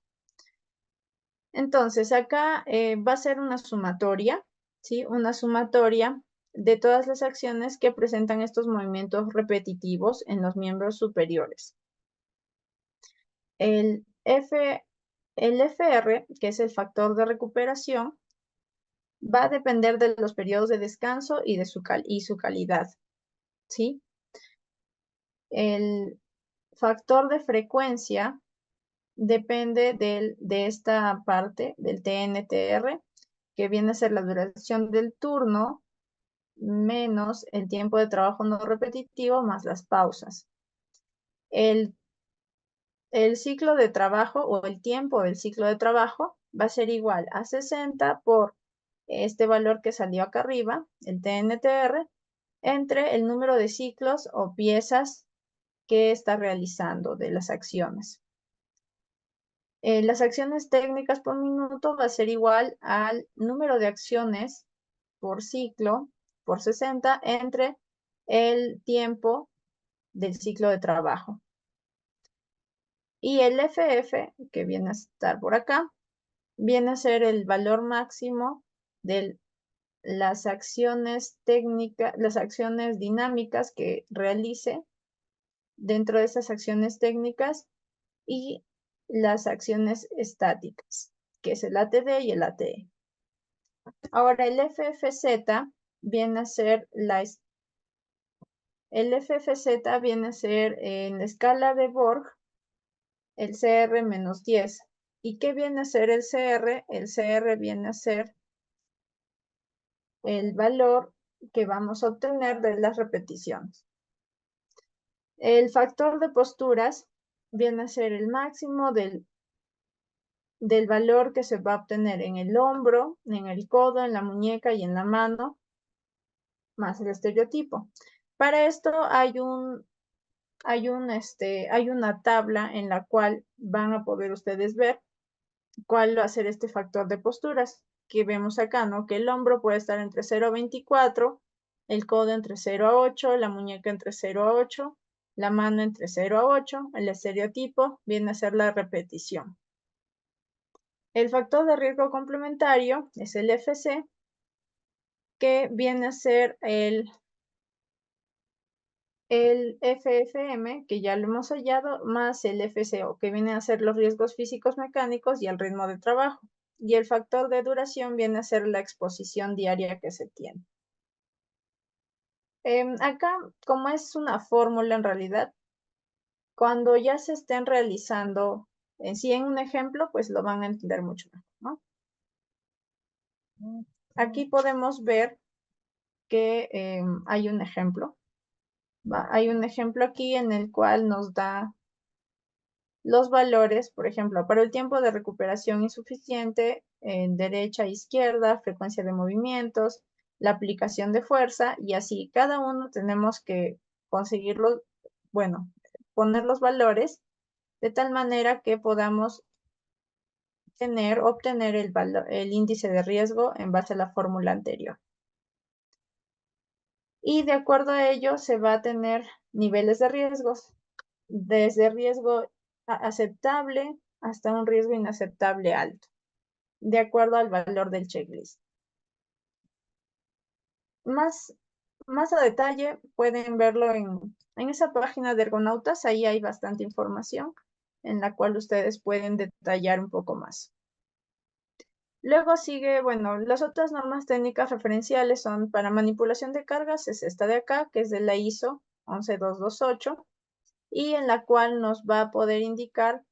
Entonces, acá va a ser una sumatoria, ¿sí? Una sumatoria de todas las acciones que presentan estos movimientos repetitivos en los miembros superiores. El FR, que es el factor de recuperación, va a depender de los periodos de descanso y de su calidad, ¿sí? El factor de frecuencia depende de esta parte del TNTR, que viene a ser la duración del turno menos el tiempo de trabajo no repetitivo más las pausas. El ciclo de trabajo o el tiempo del ciclo de trabajo va a ser igual a 60 por este valor que salió acá arriba, el TNTR, entre el número de ciclos o piezas que está realizando de las acciones. Las acciones técnicas por minuto va a ser igual al número de acciones por ciclo, por 60, entre el tiempo del ciclo de trabajo. Y el FF, que viene a estar por acá, viene a ser el valor máximo de las acciones técnicas, las acciones dinámicas que realice dentro de esas acciones técnicas y las acciones estáticas, que es el ATD y el ATE. Ahora, el FFZ viene a ser el FFZ viene a ser en la escala de Borg el CR menos 10. ¿Y qué viene a ser el CR? El CR viene a ser el valor que vamos a obtener de las repeticiones. El factor de posturas viene a ser el máximo del valor que se va a obtener en el hombro, en el codo, en la muñeca y en la mano, más el estereotipo. Para esto hay un hay una tabla en la cual van a poder ustedes ver cuál va a ser este factor de posturas que vemos acá, ¿no? Que el hombro puede estar entre 0 a 24, el codo entre 0 a 8, la muñeca entre 0 a 8, la mano entre 0 a 8, el estereotipo viene a ser la repetición. El factor de riesgo complementario es el FC, que viene a ser el FFM, que ya lo hemos hallado, más el FCO, que viene a ser los riesgos físicos mecánicos y el ritmo de trabajo. Y el factor de duración viene a ser la exposición diaria que se tiene. Acá, como es una fórmula en realidad, cuando ya se estén realizando en sí en un ejemplo, pues lo van a entender mucho mejor, ¿no? Aquí podemos ver que hay un ejemplo. Hay un ejemplo aquí en el cual nos da los valores, por ejemplo, para el tiempo de recuperación insuficiente, en derecha e izquierda, frecuencia de movimientos, la aplicación de fuerza, y así cada uno tenemos que conseguirlo, bueno, poner los valores de tal manera que podamos obtener el índice de riesgo en base a la fórmula anterior. Y de acuerdo a ello se va a tener niveles de riesgos, desde riesgo aceptable hasta un riesgo inaceptable alto, de acuerdo al valor del checklist. Más a detalle pueden verlo en esa página de Ergonautas, ahí hay bastante información en la cual ustedes pueden detallar un poco más. Luego sigue, bueno, las otras normas técnicas referenciales son para manipulación de cargas, es esta de acá, que es de la ISO 11228, y en la cual nos va a poder indicar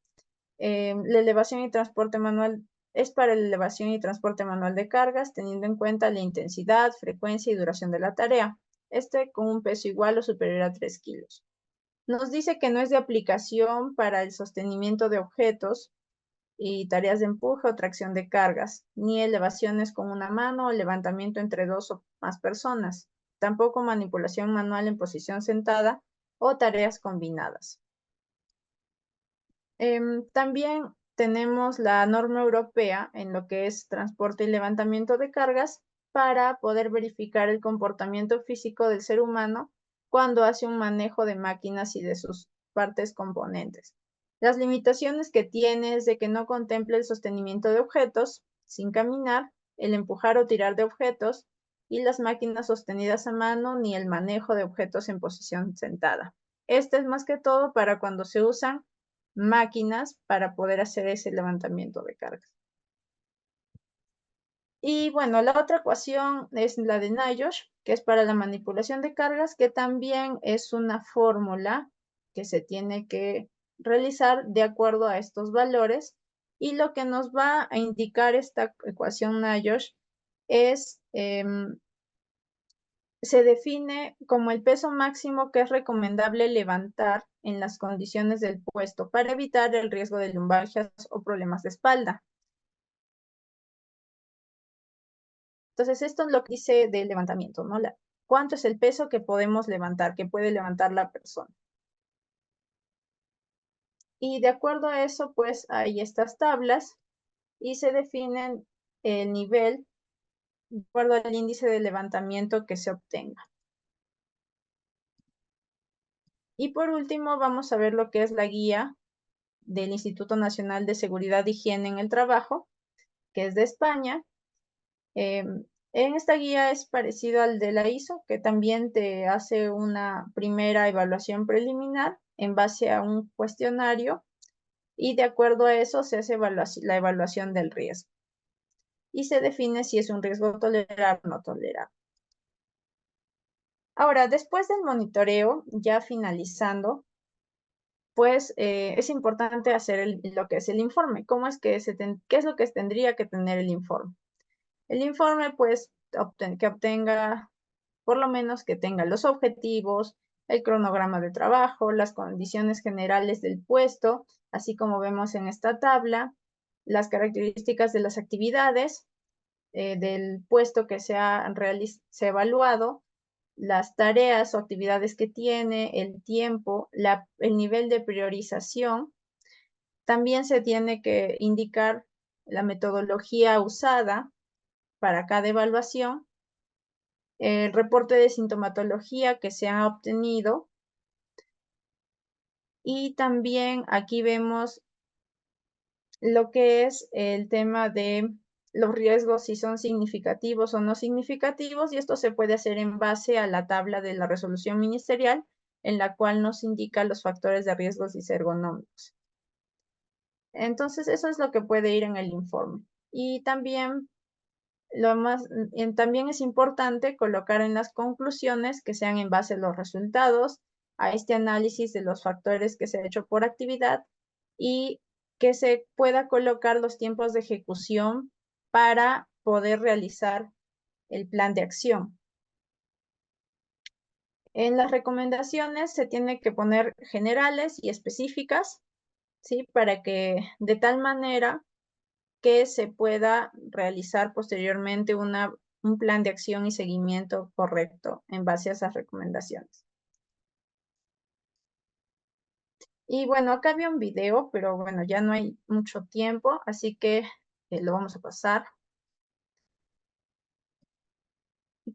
la elevación y transporte manual, es para la elevación y transporte manual de cargas, teniendo en cuenta la intensidad, frecuencia y duración de la tarea, con un peso igual o superior a 3 kilos. Nos dice que no es de aplicación para el sostenimiento de objetos y tareas de empuje o tracción de cargas, ni elevaciones con una mano o levantamiento entre 2 o más personas, tampoco manipulación manual en posición sentada o tareas combinadas. También tenemos la norma europea en lo que es transporte y levantamiento de cargas para poder verificar el comportamiento físico del ser humano cuando hace un manejo de máquinas y de sus partes componentes. Las limitaciones que tiene es de que no contemple el sostenimiento de objetos sin caminar, el empujar o tirar de objetos y las máquinas sostenidas a mano ni el manejo de objetos en posición sentada. Este es más que todo para cuando se usan máquinas para poder hacer ese levantamiento de cargas. Y bueno, la otra ecuación es la de NIOSH, que es para la manipulación de cargas, que también es una fórmula que se tiene que realizar de acuerdo a estos valores. Y lo que nos va a indicar esta ecuación NIOSH es se define como el peso máximo que es recomendable levantar en las condiciones del puesto para evitar el riesgo de lumbalgias o problemas de espalda. Entonces, esto es lo que dice del levantamiento, ¿no? ¿Cuánto es el peso que podemos levantar, que puede levantar la persona? Y de acuerdo a eso, pues hay estas tablas y se definen el nivel de acuerdo al índice de levantamiento que se obtenga. Y por último, vamos a ver lo que es la guía del Instituto Nacional de Seguridad e Higiene en el Trabajo, que es de España. En esta guía es parecido al de la ISO, que también te hace una primera evaluación preliminar en base a un cuestionario y de acuerdo a eso se hace la evaluación del riesgo y se define si es un riesgo tolerable o no tolerable. Ahora, después del monitoreo, ya finalizando, pues es importante hacer lo que es el informe. ¿Qué es lo que tendría que tener el informe? El informe, pues, que obtenga, por lo menos que tenga los objetivos, el cronograma de trabajo, las condiciones generales del puesto, así como vemos en esta tabla, las características de las actividades del puesto que se ha evaluado, las tareas o actividades que tiene, el tiempo, el nivel de priorización. También se tiene que indicar la metodología usada para cada evaluación, el reporte de sintomatología que se ha obtenido, y también aquí vemos lo que es el tema de los riesgos, si son significativos o no significativos, y esto se puede hacer en base a la tabla de la resolución ministerial, en la cual nos indica los factores de riesgos disergonómicos. Entonces, eso es lo que puede ir en el informe. Y también también es importante colocar en las conclusiones que sean en base a los resultados, a este análisis de los factores que se ha hecho por actividad, y que se pueda colocar los tiempos de ejecución para poder realizar el plan de acción. En las recomendaciones se tiene que poner generales y específicas, ¿sí? Para que de tal manera que se pueda realizar posteriormente un plan de acción y seguimiento correcto en base a esas recomendaciones. Y bueno, acá había un video, pero bueno, ya no hay mucho tiempo, así que lo vamos a pasar.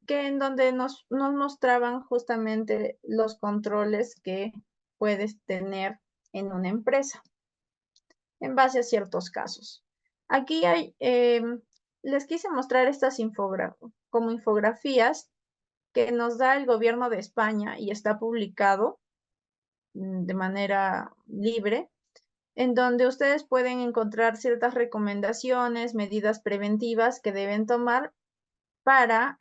Que en donde nos mostraban justamente los controles que puedes tener en una empresa en base a ciertos casos. Aquí les quise mostrar estas como infografías que nos da el gobierno de España y está publicado de manera libre, en donde ustedes pueden encontrar ciertas recomendaciones, medidas preventivas que deben tomar para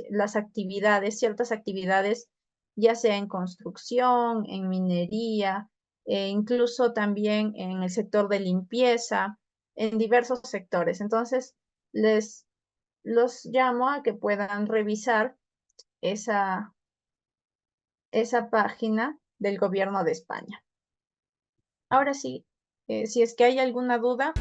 las actividades, ciertas actividades, ya sea en construcción, en minería, incluso también en el sector de limpieza, en diversos sectores. Entonces, los llamo a que puedan revisar esa página del gobierno de España. Ahora sí, si es que hay alguna duda,